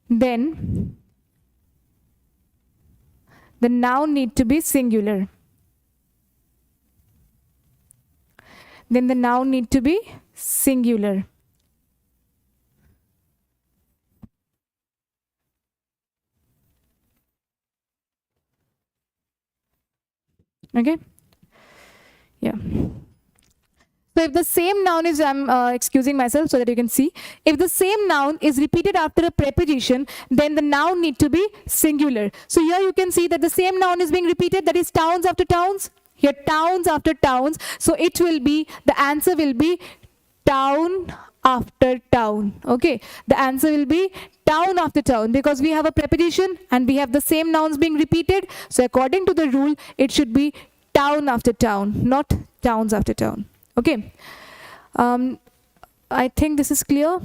then the noun need to be singular. Then the noun need to be singular. Okay, yeah. So if the same noun is, I'm excusing myself so that you can see, if the same noun is repeated after a preposition, then the noun need to be singular. So here you can see that the same noun is being repeated, that is towns after towns. Here towns after towns. So it will be, the answer will be town after town. Okay, the answer will be town after town, because we have a preposition and we have the same nouns being repeated. So according to the rule, it should be town after town, not towns after town. Okay, I think this is clear.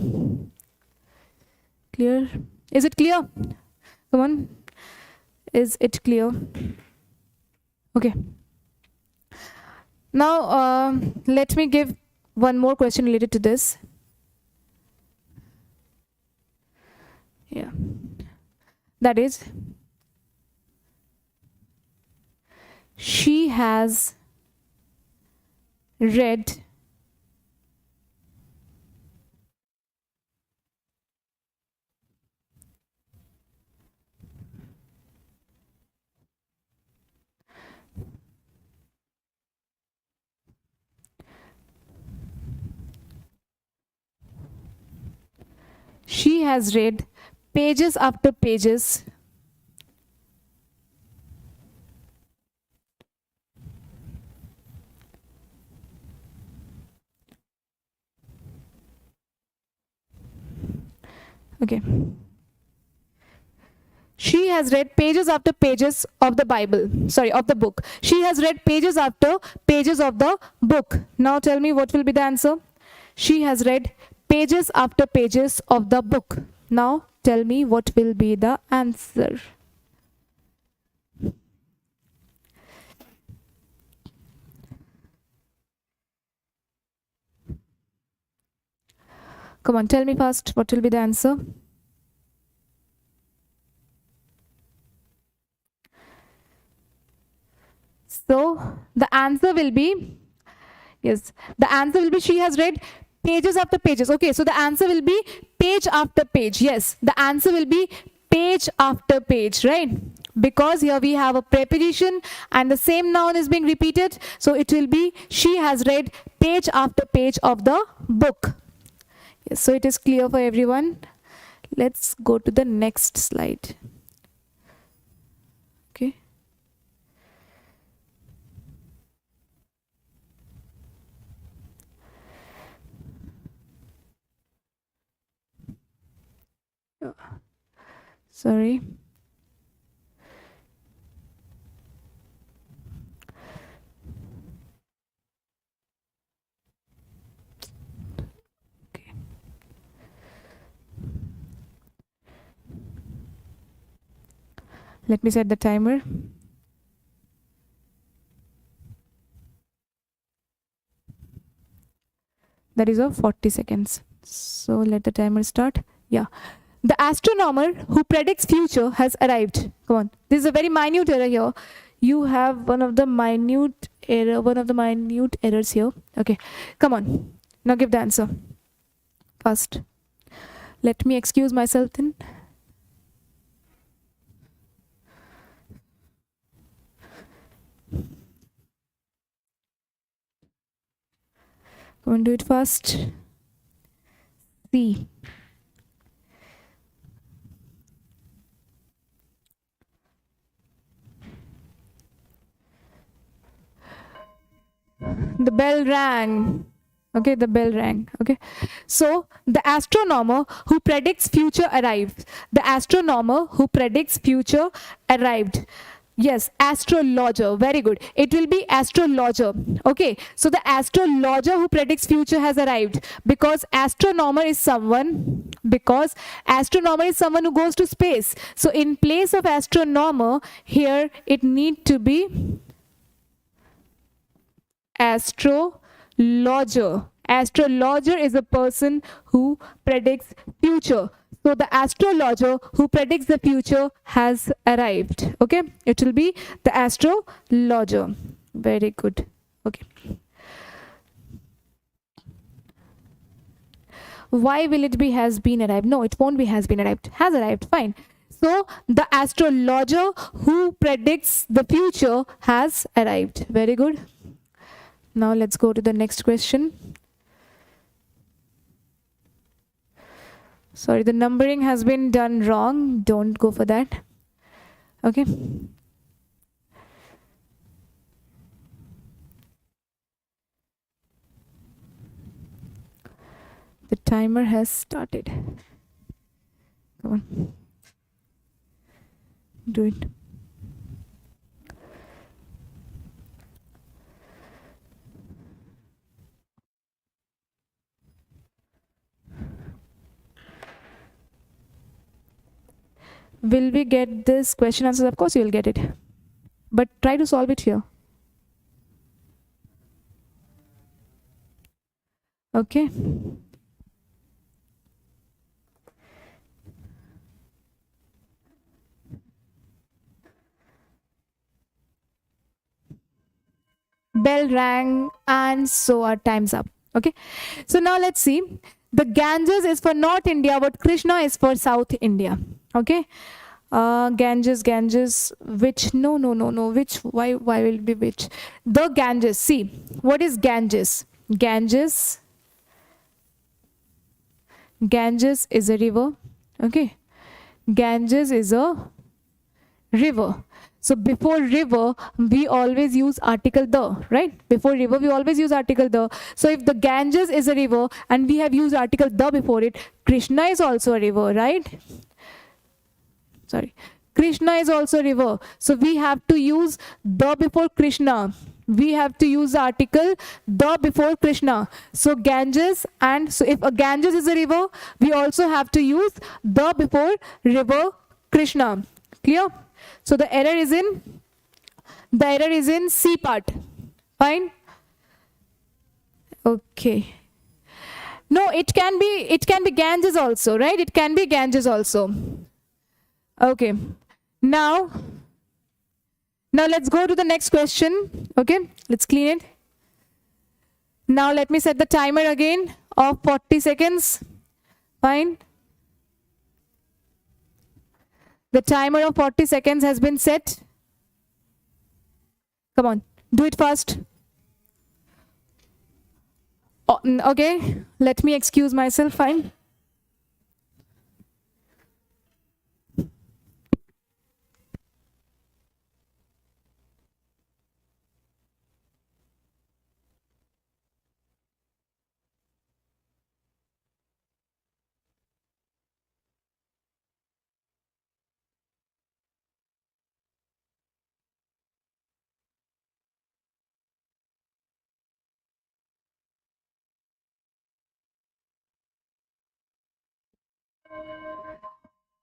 Clear? Is it clear? Come on, is it clear? Okay. Now let me give one more question related to this. Yeah. That is, she has read she has read pages after pages okay. She has read pages after pages of the Bible, sorry, of the book. She has read pages after pages of the book. Now tell me what will be the answer. She has read pages after pages of the book. Now tell me what will be the answer. Come on, tell me first what will be the answer. So the answer will be, yes, the answer will be she has read pages after pages. Okay, so the answer will be page after page. Yes, the answer will be page after page, right? Because here we have a preposition and the same noun is being repeated. So it will be she has read page after page of the book. Yes, so it is clear for everyone. Let's go to the next slide. Okay. Sorry. Okay. Let me set the timer. That is of 40 seconds. So let the timer start. Yeah. The astronomer who predicts future has arrived. Come on. This is a very minute error here. You have one of the minute errors here. Okay. Come on. Now give the answer. First. Let me excuse myself then. Come on, do it fast. C. The bell rang. Okay, the bell rang. Okay. So the astronomer who predicts future arrived. The astronomer who predicts future arrived. Yes, astrologer. Very good. It will be astrologer. Okay. So the astrologer who predicts future has arrived because astronomer is someone who goes to space. So in place of astronomer, here it need to be astrologer. Astrologer is a person who predicts future. So the astrologer who predicts the future has arrived. Okay, it will be the astrologer. Very good. Okay. Why will it be has been arrived? No, it won't be has been arrived. Has arrived. Fine. So the astrologer who predicts the future has arrived. Very good. Now let's go to the next question. Sorry, the numbering has been done wrong. Don't go for that. Okay. The timer has started. Come on. Do it. Will we get this question answers? Of course you will get it. But try to solve it here. Okay. Bell rang, and so our time's up. Okay. So now let's see. The Ganges is for North India, but Krishna is for South India. Okay. Ganges, which, no, which, why will it be which? The Ganges, see, what is Ganges? Ganges is a river. Okay. Ganges is a river. So before river, we always use article the, right? Before river, we always use article the. So if the Ganges is a river and we have used article the before it, Krishna is also a river, right? Sorry. Krishna is also a river. So we have to use the before Krishna. We have to use the article the before Krishna. So Ganges, and so if a Ganges is a river, we also have to use the before river Krishna. Clear? So the error is in C part. Fine? Okay. No, it can be Ganges also, right? It can be Ganges also. Okay. Now let's go to the next question. Okay, let's clean it. Now let me set the timer again of 40 seconds. Fine. The timer of 40 seconds has been set. Come on, do it fast. Oh, okay, let me excuse myself. Fine.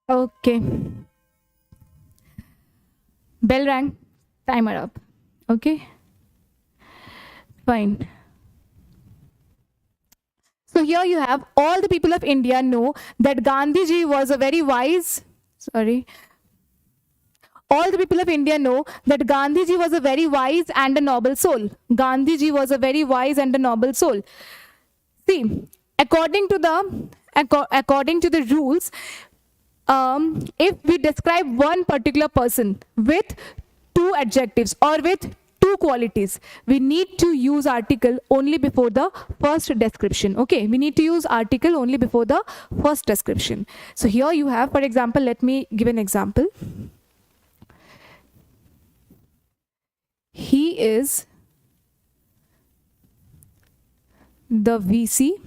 Okay. Bell rang. Timer up. Okay. Fine. So here you have, all the people of India know that Gandhiji was a very wise, all the people of India know that Gandhiji was a very wise and a noble soul. Gandhiji was a very wise and a noble soul. See, according to the rules, if we describe one particular person with two adjectives or with two qualities, we need to use article only before the first description. Okay, we need to use article only before the first description. So here you have, for example, let me give an example. He is the VC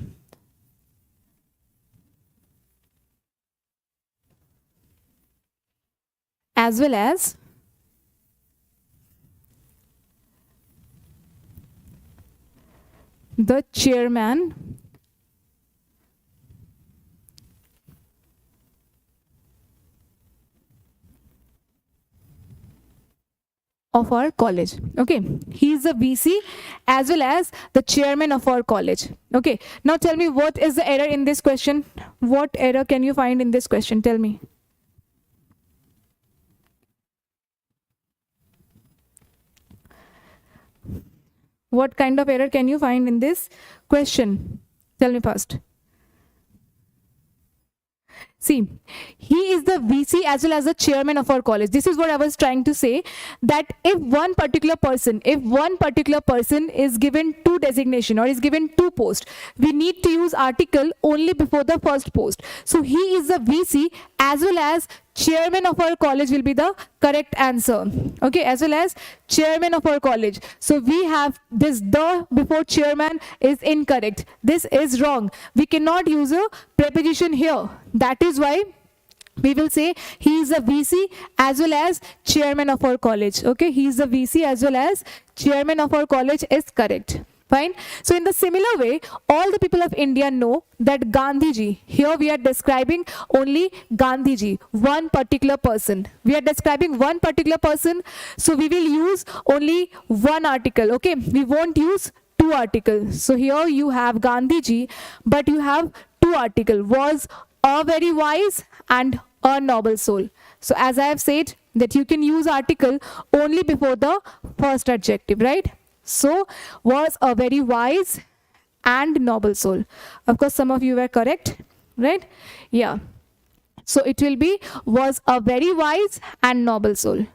as well as the chairman of our college. Okay, he is the VC as well as the chairman of our college. Okay, now tell me, what is the error in this question? What error can you find in this question? Tell me. What kind of error can you find in this question? Tell me first. See, he is the VC as well as the chairman of our college. This is what I was trying to say, that if one particular person is given two designation or is given two posts, we need to use article only before the first post. So he is the VC as well as chairman of our college will be the correct answer. Okay, as well as chairman of our college. So we have this the before chairman is incorrect. This is wrong. We cannot use a preposition here. That is why we will say he is a VC as well as chairman of our college. Okay, he is the VC as well as chairman of our college is correct. Fine. So in the similar way, all the people of India know that Gandhiji, here we are describing only Gandhiji, one particular person. We are describing one particular person, so we will use only one article. Okay, we won't use two two articles. So here you have Gandhiji, but you have two articles, was a very wise and a noble soul. So as I have said that you can use article only before the first adjective, right? So was a very wise and noble soul. Of course, some of you were correct, right? Yeah. So it will be was a very wise and noble soul.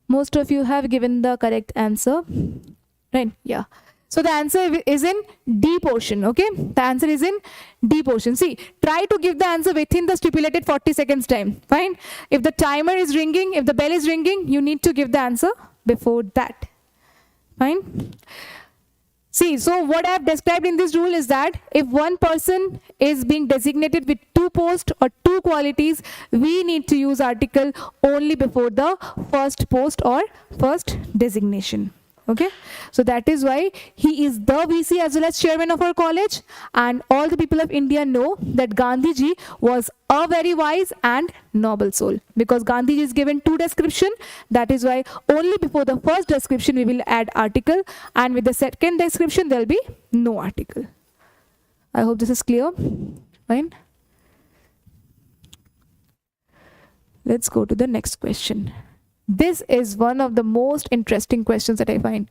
Most of you have given the correct answer, right? Yeah. So the answer is in D portion, okay? The answer is in D portion. See, try to give the answer within the stipulated 40 seconds time, fine? If the timer is ringing, if the bell is ringing, you need to give the answer before that, fine? See, so what I have described in this rule is that if one person is being designated with two posts or two qualities, we need to use article only before the first post or first designation. Okay, so that is why he is the VC as well as chairman of our college, and all the people of India know that Gandhiji was a very wise and noble soul, because Gandhiji is given two description. That is why only before the first description we will add article, and with the second description there will be no article. I hope this is clear. Fine. Let's go to the next question. This is one of the most interesting questions that I find.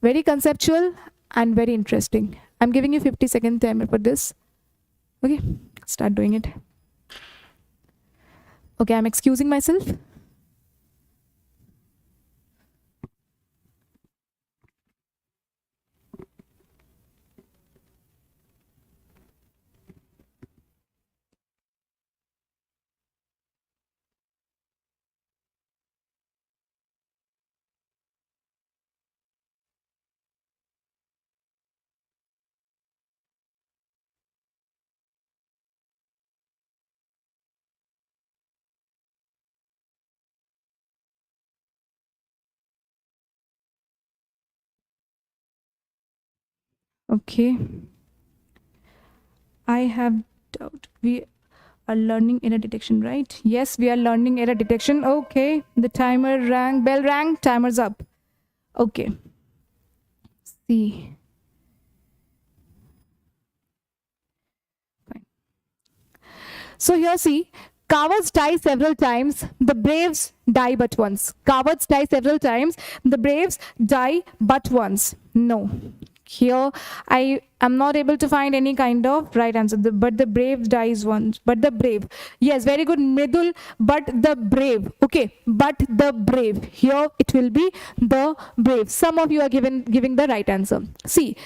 Very conceptual and very interesting. I'm giving you 50-second timer for this. Okay, start doing it. Okay, I'm excusing myself. Okay. I have doubt. We are learning error detection, right? Yes, we are learning error detection. Okay, the timer rang, bell rang, timer's up. Okay. See. Fine. So here see, cowards die several times, the braves die but once. Cowards die several times, the braves die but once. No. Here I am not able to find any kind of right answer. But the brave dies once. But the brave. Yes, very good, Mridul. But the brave. Okay. But the brave. Here it will be the brave. Some of you are giving the right answer. See,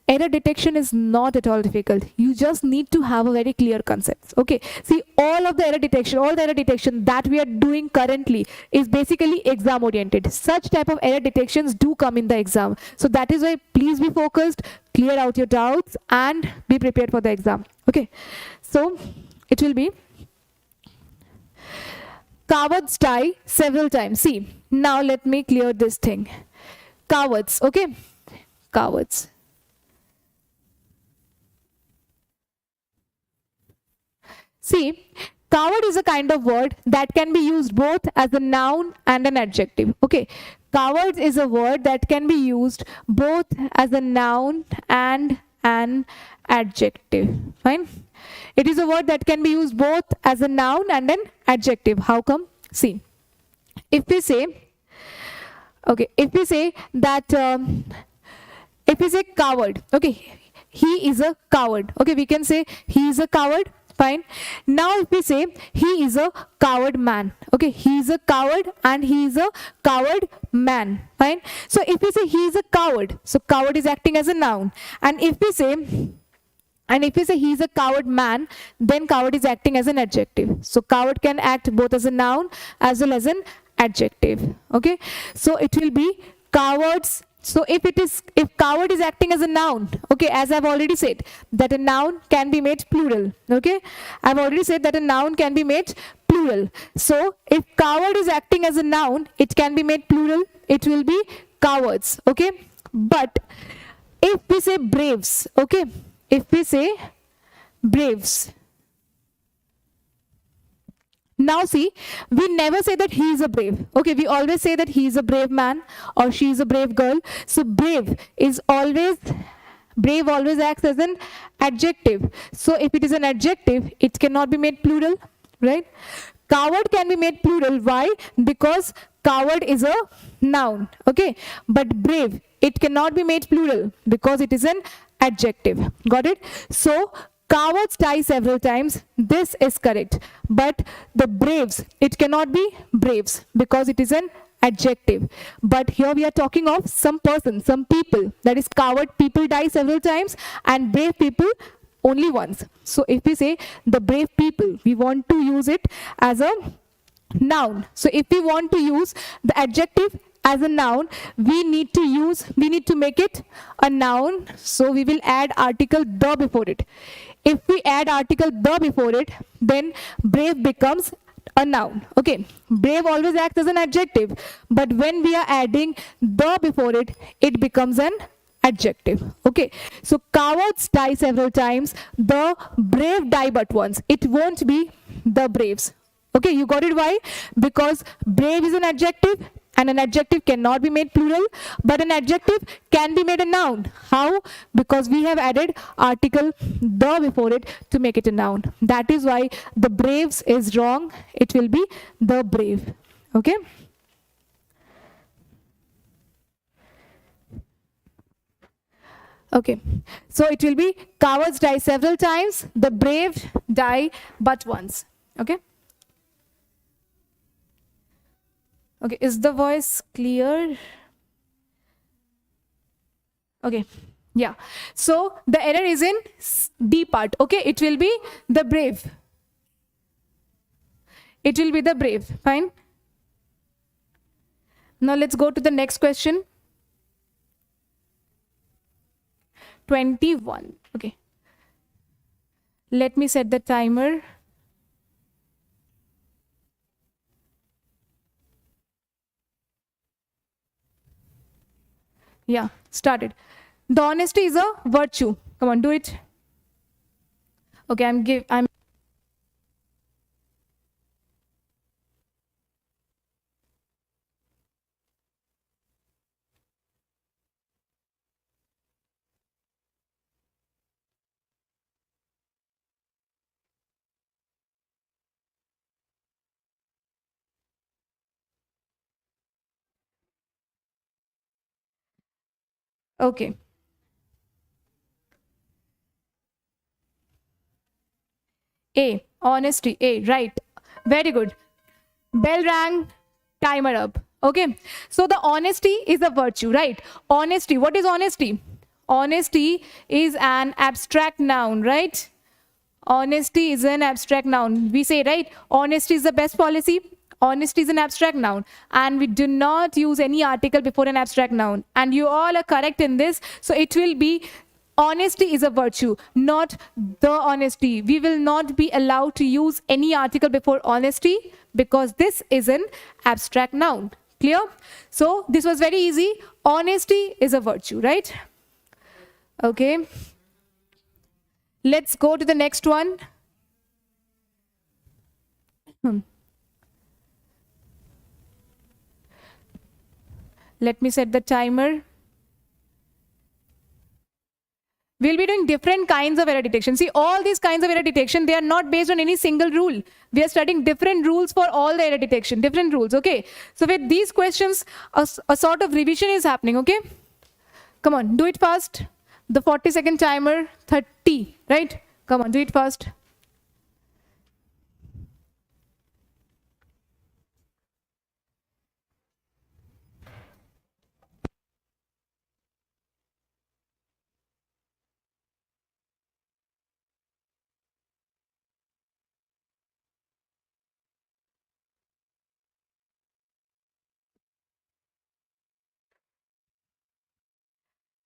error detection is not at all difficult. You just need to have a very clear concept. Okay. See, all the error detection that we are doing currently is basically exam oriented. Such type of error detections do come in the exam. So that is why please be focused, clear out your doubts and be prepared for the exam. Okay. So it will be cowards die several times. See, now let me clear this thing. Cowards. Okay. Cowards. See, coward is a kind of word that can be used both as a noun and an adjective. Okay, cowards is a word that can be used both as a noun and an adjective. Fine. It is a word that can be used both as a noun and an adjective. How come? See, if we say, okay, if we say that, if we say coward, okay, he is a coward. Okay, we can say he is a coward. Fine. Now if we say he is a coward man. Okay, he is a coward and he is a coward man. Fine. So if we say he is a coward, so coward is acting as a noun. And if we say he is a coward man, then coward is acting as an adjective. So coward can act both as a noun as well as an adjective. Okay. So it will be cowards. So if coward is acting as a noun, okay, as I've already said, that a noun can be made plural, okay? I've already said that a noun can be made plural. So if coward is acting as a noun, it can be made plural, it will be cowards, okay? But if we say braves, okay, if we say braves, now see, we never say that he is a brave. Okay, we always say that he is a brave man or she is a brave girl. So brave is always Brave always acts as an adjective. So if it is an adjective, it cannot be made plural, right? Coward can be made plural. Why? Because coward is a noun, okay? But brave, it cannot be made plural because it is an adjective. Got it? So cowards die several times. This is correct. But the braves, it cannot be braves because it is an adjective. But here we are talking of some person, some people. That is, coward people die several times and brave people only once. So if we say the brave people, we want to use it as a noun. So if we want to use the adjective as a noun, we need to make it a noun. So we will add article the before it. If we add article the before it, then brave becomes a noun. Okay, brave always acts as an adjective, but when we are adding the before it, it becomes an adjective. Okay, so cowards die several times, the brave die but once. It won't be the braves. Okay, you got it? Why? Because brave is an adjective and an adjective cannot be made plural, but an adjective can be made a noun. How? Because we have added article the before it to make it a noun. That is why the braves is wrong. It will be the brave. Okay. Okay, so it will be cowards die several times, the brave die but once. Okay. Okay, is the voice clear? Okay, yeah. So the error is in D part. Okay, it will be the brave. It will be the brave. Fine. Now let's go to the next question. 21. Okay. Let me set the timer. Yeah, started. The honesty is a virtue. Come on, do it. Okay, I'm 'Okay. A, honesty. A, right. Very good. Bell rang, timer up. Okay. So the honesty is a virtue, right? Honesty. What is honesty? Honesty is an abstract noun, right? Honesty is an abstract noun. We say, right? Honesty is the best policy. Honesty is an abstract noun. And we do not use any article before an abstract noun. And you all are correct in this. So it will be honesty is a virtue, not the honesty. We will not be allowed to use any article before honesty because this is an abstract noun. Clear? So this was very easy. Honesty is a virtue, right? Okay. Let's go to the next one. Let me set the timer. We'll be doing different kinds of error detection. See, all these kinds of error detection, they are not based on any single rule. We are studying different rules for all the error detection, different rules, okay? So with these questions, a sort of revision is happening, okay? Come on, do it fast. The 40-second timer, 30, right? Come on, do it fast.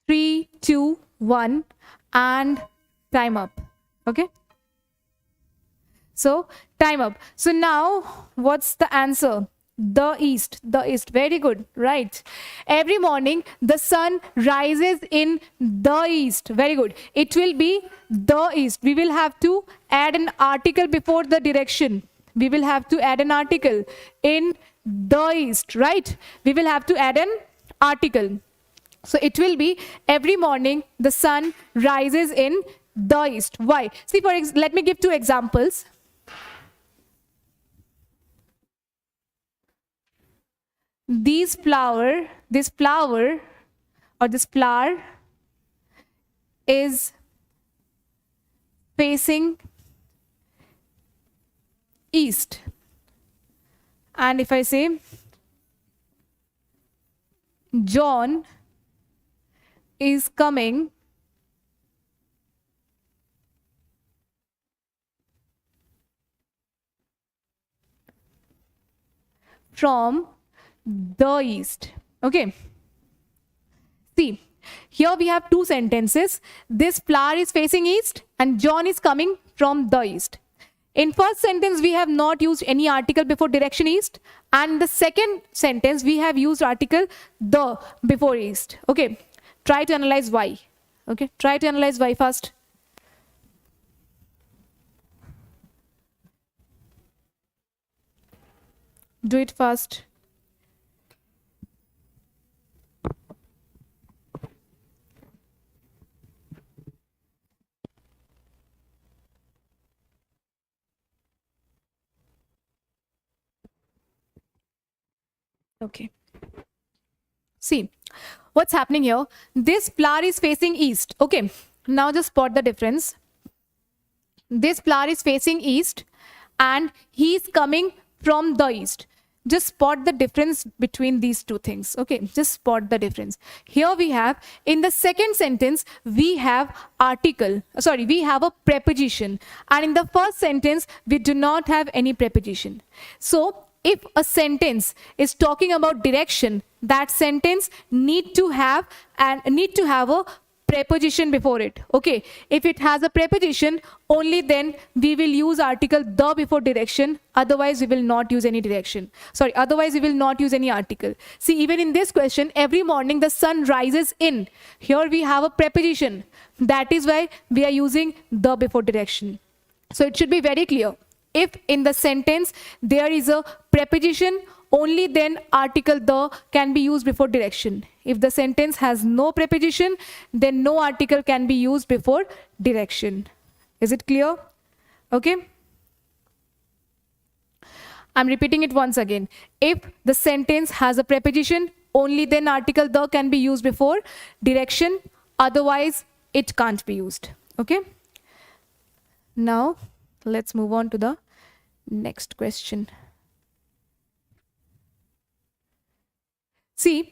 Three, two, one, and time up. Okay. So time up. So now what's the answer? The east. The east. Very good. Right. Every morning the sun rises in the east. Very good. It will be the east. We will have to add an article before the direction. We will have to add an article in the east. Right. We will have to add an article. So it will be every morning the sun rises in the east. Why? See, let me give two examples. This flower or this flower is facing east. And if I say John is coming from the east. Okay. See, here we have two sentences. This flower is facing east and John is coming from the east. In first sentence, we have not used any article before direction east. And the second sentence, we have used article the before east. Okay. Try to analyze why. Okay. Try to analyze why first. Do it fast. Okay. See, what's happening here? This flower is facing east. Okay. Now just spot the difference. This flower is facing east and he is coming from the east. Just spot the difference between these two things. Okay, just spot the difference. Here we have, in the second sentence, we have we have a preposition. And in the first sentence, we do not have any preposition. So, if a sentence is talking about direction, that sentence need to have a preposition before it. Okay, if it has a preposition, only then we will use article the before direction. Otherwise we will not use any otherwise we will not use any article. See, even in this question, every morning the sun rises in. Here we have a preposition. That is why we are using the before direction. So it should be very clear. If in the sentence there is a preposition, only then article the can be used before direction. If the sentence has no preposition, then no article can be used before direction. Is it clear? Okay. I'm repeating it once again. If the sentence has a preposition, only then article the can be used before direction. Otherwise, it can't be used. Okay. Now, let's move on to the next question. See,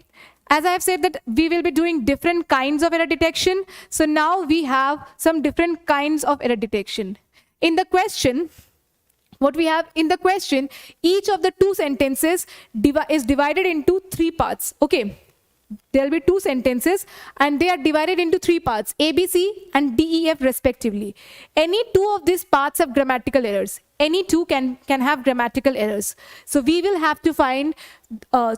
as I have said that we will be doing different kinds of error detection. So now we have some different kinds of error detection. In the question, what we have in the question, each of the two sentences is divided into three parts. Okay. There will be two sentences and they are divided into three parts, A, B, C and D, E, F respectively. Any two of these parts have grammatical errors. Any two can have grammatical errors. So we will have to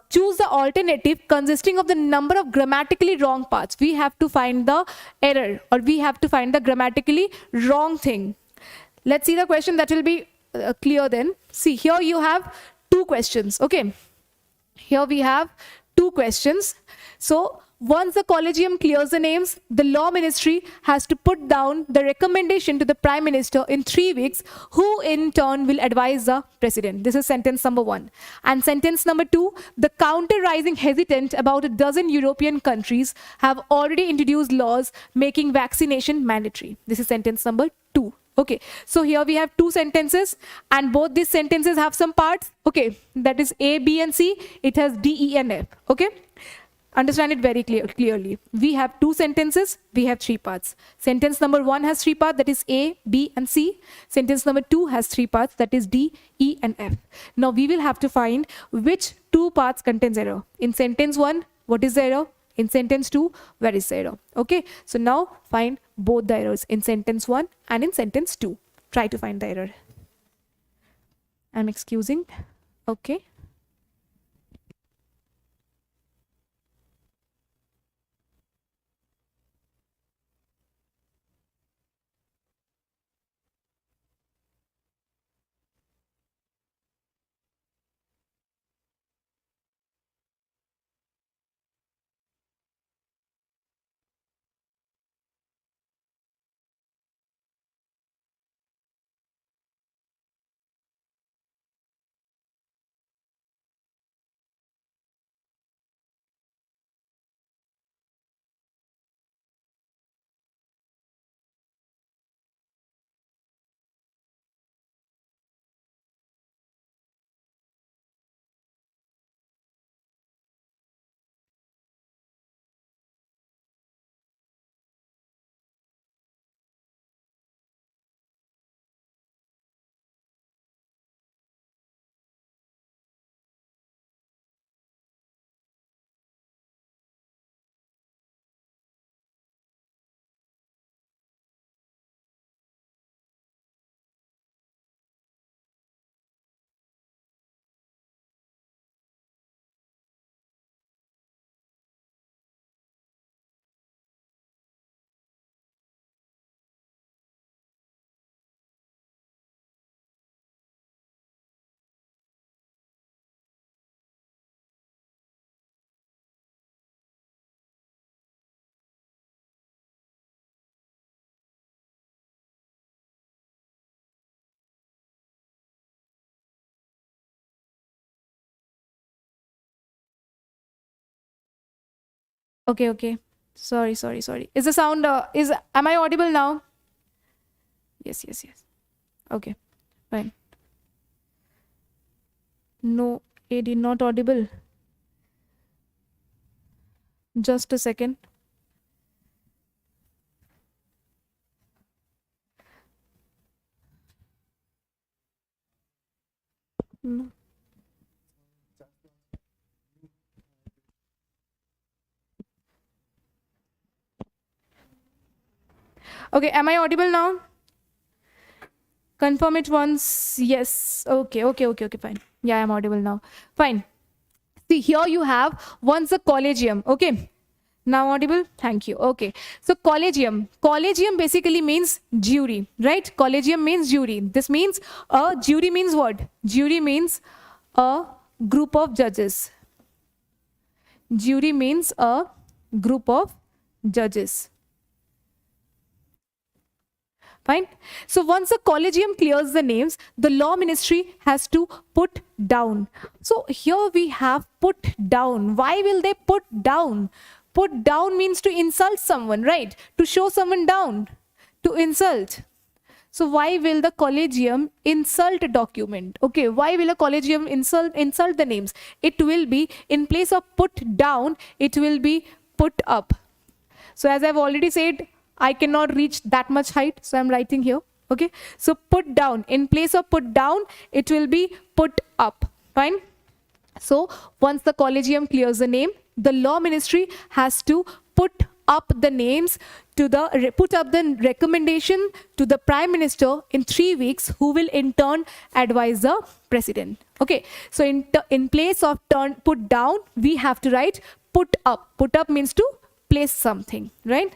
choose the alternative consisting of the number of grammatically wrong parts. We have to find the error, or we have to find the grammatically wrong thing. Let's see the question. That will be clear then. See, here you have two questions. Okay. Here we have two questions. So once the collegium clears the names, the law ministry has to put down the recommendation to the prime minister in 3 weeks, who in turn will advise the president. This is sentence number 1. And sentence number 2, the counter-rising hesitant about a dozen European countries have already introduced laws making vaccination mandatory. This is sentence number 2. Okay, so here we have two sentences and both these sentences have some parts. Okay, that is A, B and C. It has D, E and F. Okay, understand it very clearly. We have two sentences, we have three parts. Sentence number 1 has 3 parts, that is A, B and C. Sentence number 2 has 3 parts, that is D, E and F. Now we will have to find which 2 parts contains error. In sentence 1, what is the error? In sentence 2, where is the error? Okay, so now find both the errors in sentence 1 and in sentence 2. Try to find the error. I'm excusing. Okay. Okay, okay. Sorry, sorry, sorry. Is the sound, am I audible now? Yes, yes, yes. Okay, fine. No, AD not audible. Just a second. No. Okay, am I audible now? Confirm it once. Yes. Okay, okay, okay, okay, fine. Yeah, I'm audible now. Fine. See, here you have once a collegium. Okay. Now audible? Thank you. Okay. So collegium. Collegium basically means jury, right? Collegium means jury. This means a jury means what? Jury means a group of judges. Jury means a group of judges. Fine. So once a collegium clears the names, the law ministry has to put down. So here we have put down. Why will they put down? Put down means to insult someone, right? To show someone down, to insult. So why will the collegium insult a document? Okay, why will a collegium insult the names? It will be, in place of put down, it will be put up. So as I've already said, I cannot reach that much height, so I'm writing here. Okay, so put down. In place of put down, it will be put up. Fine. So once the collegium clears the name, the law ministry has to put up the names to the put up the recommendation to the prime minister in 3 weeks, who will in turn advise the president. Okay, so in place of turn put down, we have to write put up. Put up means to place something, right?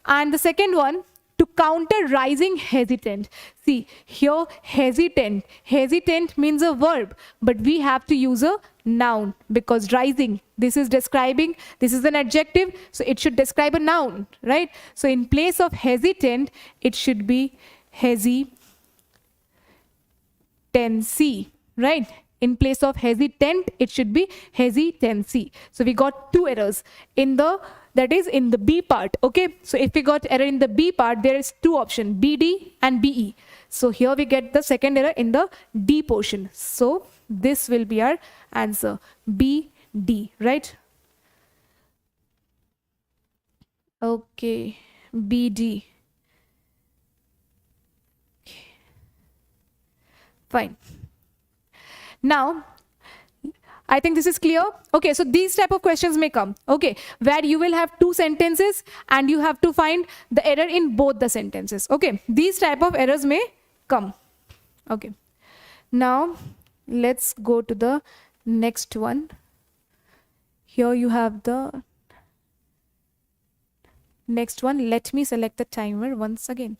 And the second one, to counter rising hesitant. See, here hesitant. Hesitant means a verb, but we have to use a noun, because rising, this is describing, this is an adjective, so it should describe a noun, right? So in place of hesitant, it should be hesitancy, right? In place of hesitant, it should be hesitancy. So we got 2 errors in the, that is in the B part. Okay, so if we got error in the B part, there is 2 options, BD and BE. So here we get the second error in the D portion. So this will be our answer, BD, right? Okay, BD. Fine. Now, I think this is clear. Okay, so these type of questions may come, okay, where you will have 2 sentences and you have to find the error in both the sentences. Okay, these type of errors may come. Okay, now let's go to the next one. Here you have the next one. Let me select the timer once again.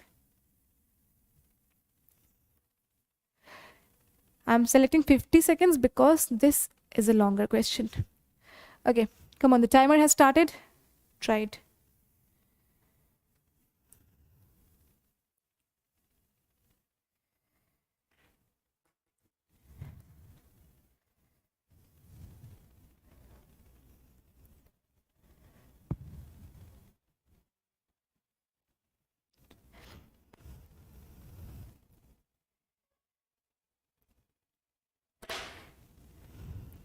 I'm selecting 50 seconds because this is a longer question. Okay, come on, the timer has started. Try it.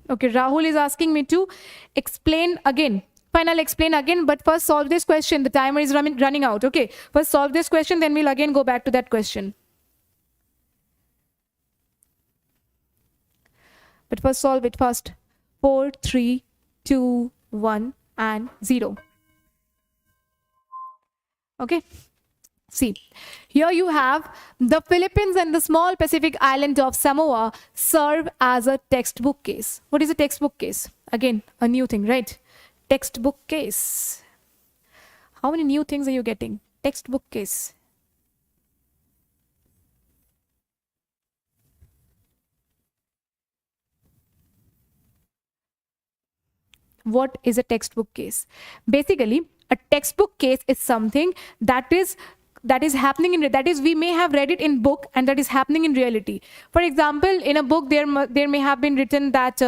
Okay, Rahul is asking me to explain again. Fine, I'll explain again, but first solve this question. The timer is running out. Okay, first solve this question, then we'll again go back to that question. But first solve it first. 4, 3, 2, 1, and 0. Okay. See, here you have the Philippines and the small Pacific island of Samoa serve as a textbook case. What is a textbook case? Again, a new thing, right? Textbook case. How many new things are you getting? Textbook case. What is a textbook case? Basically, a textbook case is something that is happening in, that is, we may have read it in book and that is happening in reality. For example, in a book there may have been written that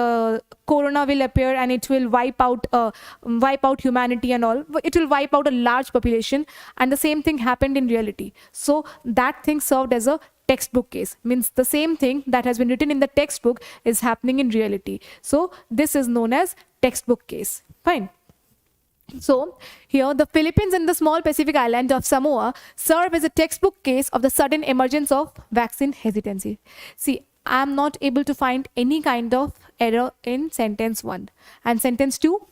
corona will appear and it will wipe out humanity and all. It will wipe out a large population, and the same thing happened in reality. So that thing served as a textbook case, means the same thing that has been written in the textbook is happening in reality. So this is known as textbook case. Fine. So here the Philippines and the small Pacific island of Samoa serve as a textbook case of the sudden emergence of vaccine hesitancy. See, I am not able to find any kind of error in sentence 1. And sentence 2,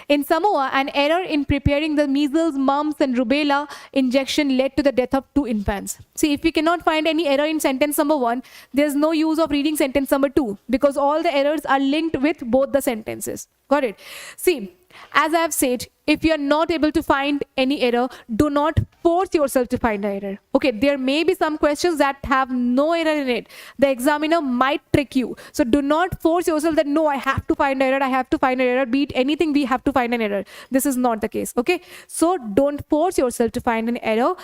in Samoa, an error in preparing the measles, mumps, and rubella injection led to the death of 2 infants. See, if we cannot find any error in sentence number 1, there's no use of reading sentence number 2, because all the errors are linked with both the sentences. Got it? See, as I have said, if you are not able to find any error, do not force yourself to find an error. Okay, there may be some questions that have no error in it. The examiner might trick you. So do not force yourself that, no, I have to find an error, I have to find an error, be it anything, we have to find an error. This is not the case, okay? So don't force yourself to find an error.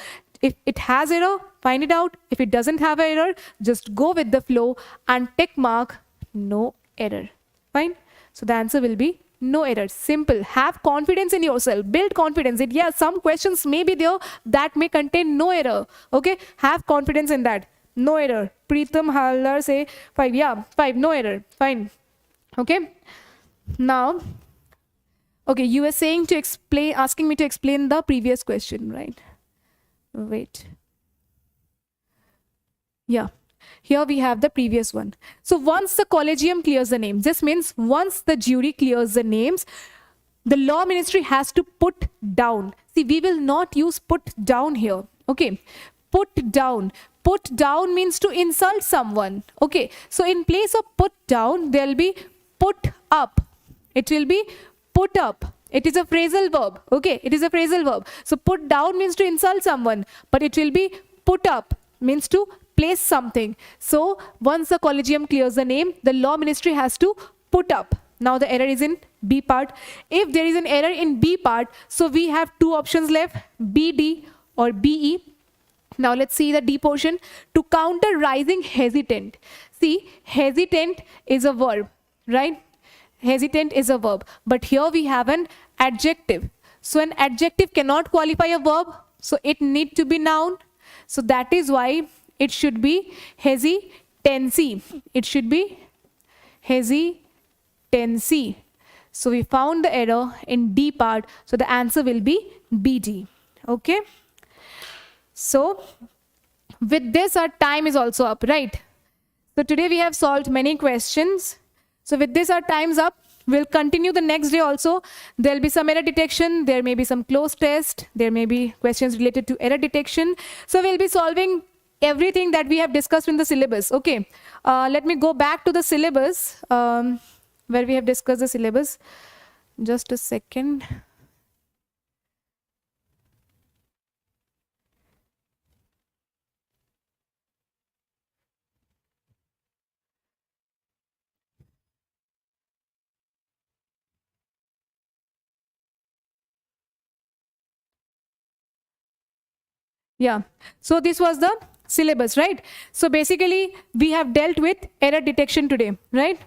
If it has error, find it out. If it doesn't have an error, just go with the flow and tick mark no error. Fine? So the answer will be no error. Simple. Have confidence in yourself. Build confidence. Yeah, some questions may be there that may contain no error. Okay? Have confidence in that. No error. Preetham Hallar say 5. Yeah, 5. No error. Fine. Okay? Now, okay, you were saying to explain, asking me to explain the previous question, right? Wait. Yeah. Here we have the previous one. So once the collegium clears the names, this means once the jury clears the names, the law ministry has to put down. See, we will not use put down here. Okay. Put down. Put down means to insult someone. Okay. So in place of put down, there will be put up. It will be put up. It is a phrasal verb. Okay. It is a phrasal verb. So put down means to insult someone, but it will be put up means to place something. So once the collegium clears the name, the law ministry has to put up. Now the error is in B part. If there is an error in B part, so we have 2 options left, BD or BE. Now let's see the D portion. To counter rising hesitant. See, hesitant is a verb, right? Hesitant is a verb. But here we have an adjective. So an adjective cannot qualify a verb. So it needs to be noun. So that is why it should be hesitancy. It should be hesitancy. So we found the error in D part. So the answer will be BD. Okay. So with this, our time is also up, right? So today we have solved many questions. So with this, our time's up. We'll continue the next day also. There'll be some error detection. There may be some closed test. There may be questions related to error detection. So we'll be solving everything that we have discussed in the syllabus. Okay. Let me go back to the syllabus where we have discussed the syllabus. Just a second. Yeah. So this was the syllabus, right? So basically, we have dealt with error detection today, right?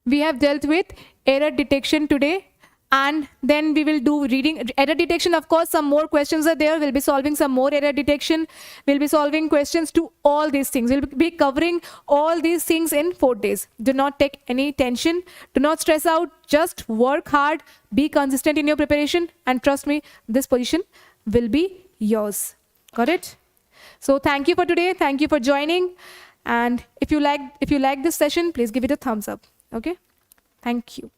We have dealt with error detection today, and then we will do reading error detection. Of course, some more questions are there. We'll be solving some more error detection. We'll be solving questions to all these things. We'll be covering all these things in 4 days. Do not take any tension. Do not stress out. Just work hard. Be consistent in your preparation, and trust me, this position will be yours. Got it? So thank you for today. Thank you for joining. And if you like this session, please give it a thumbs up. Okay? Thank you.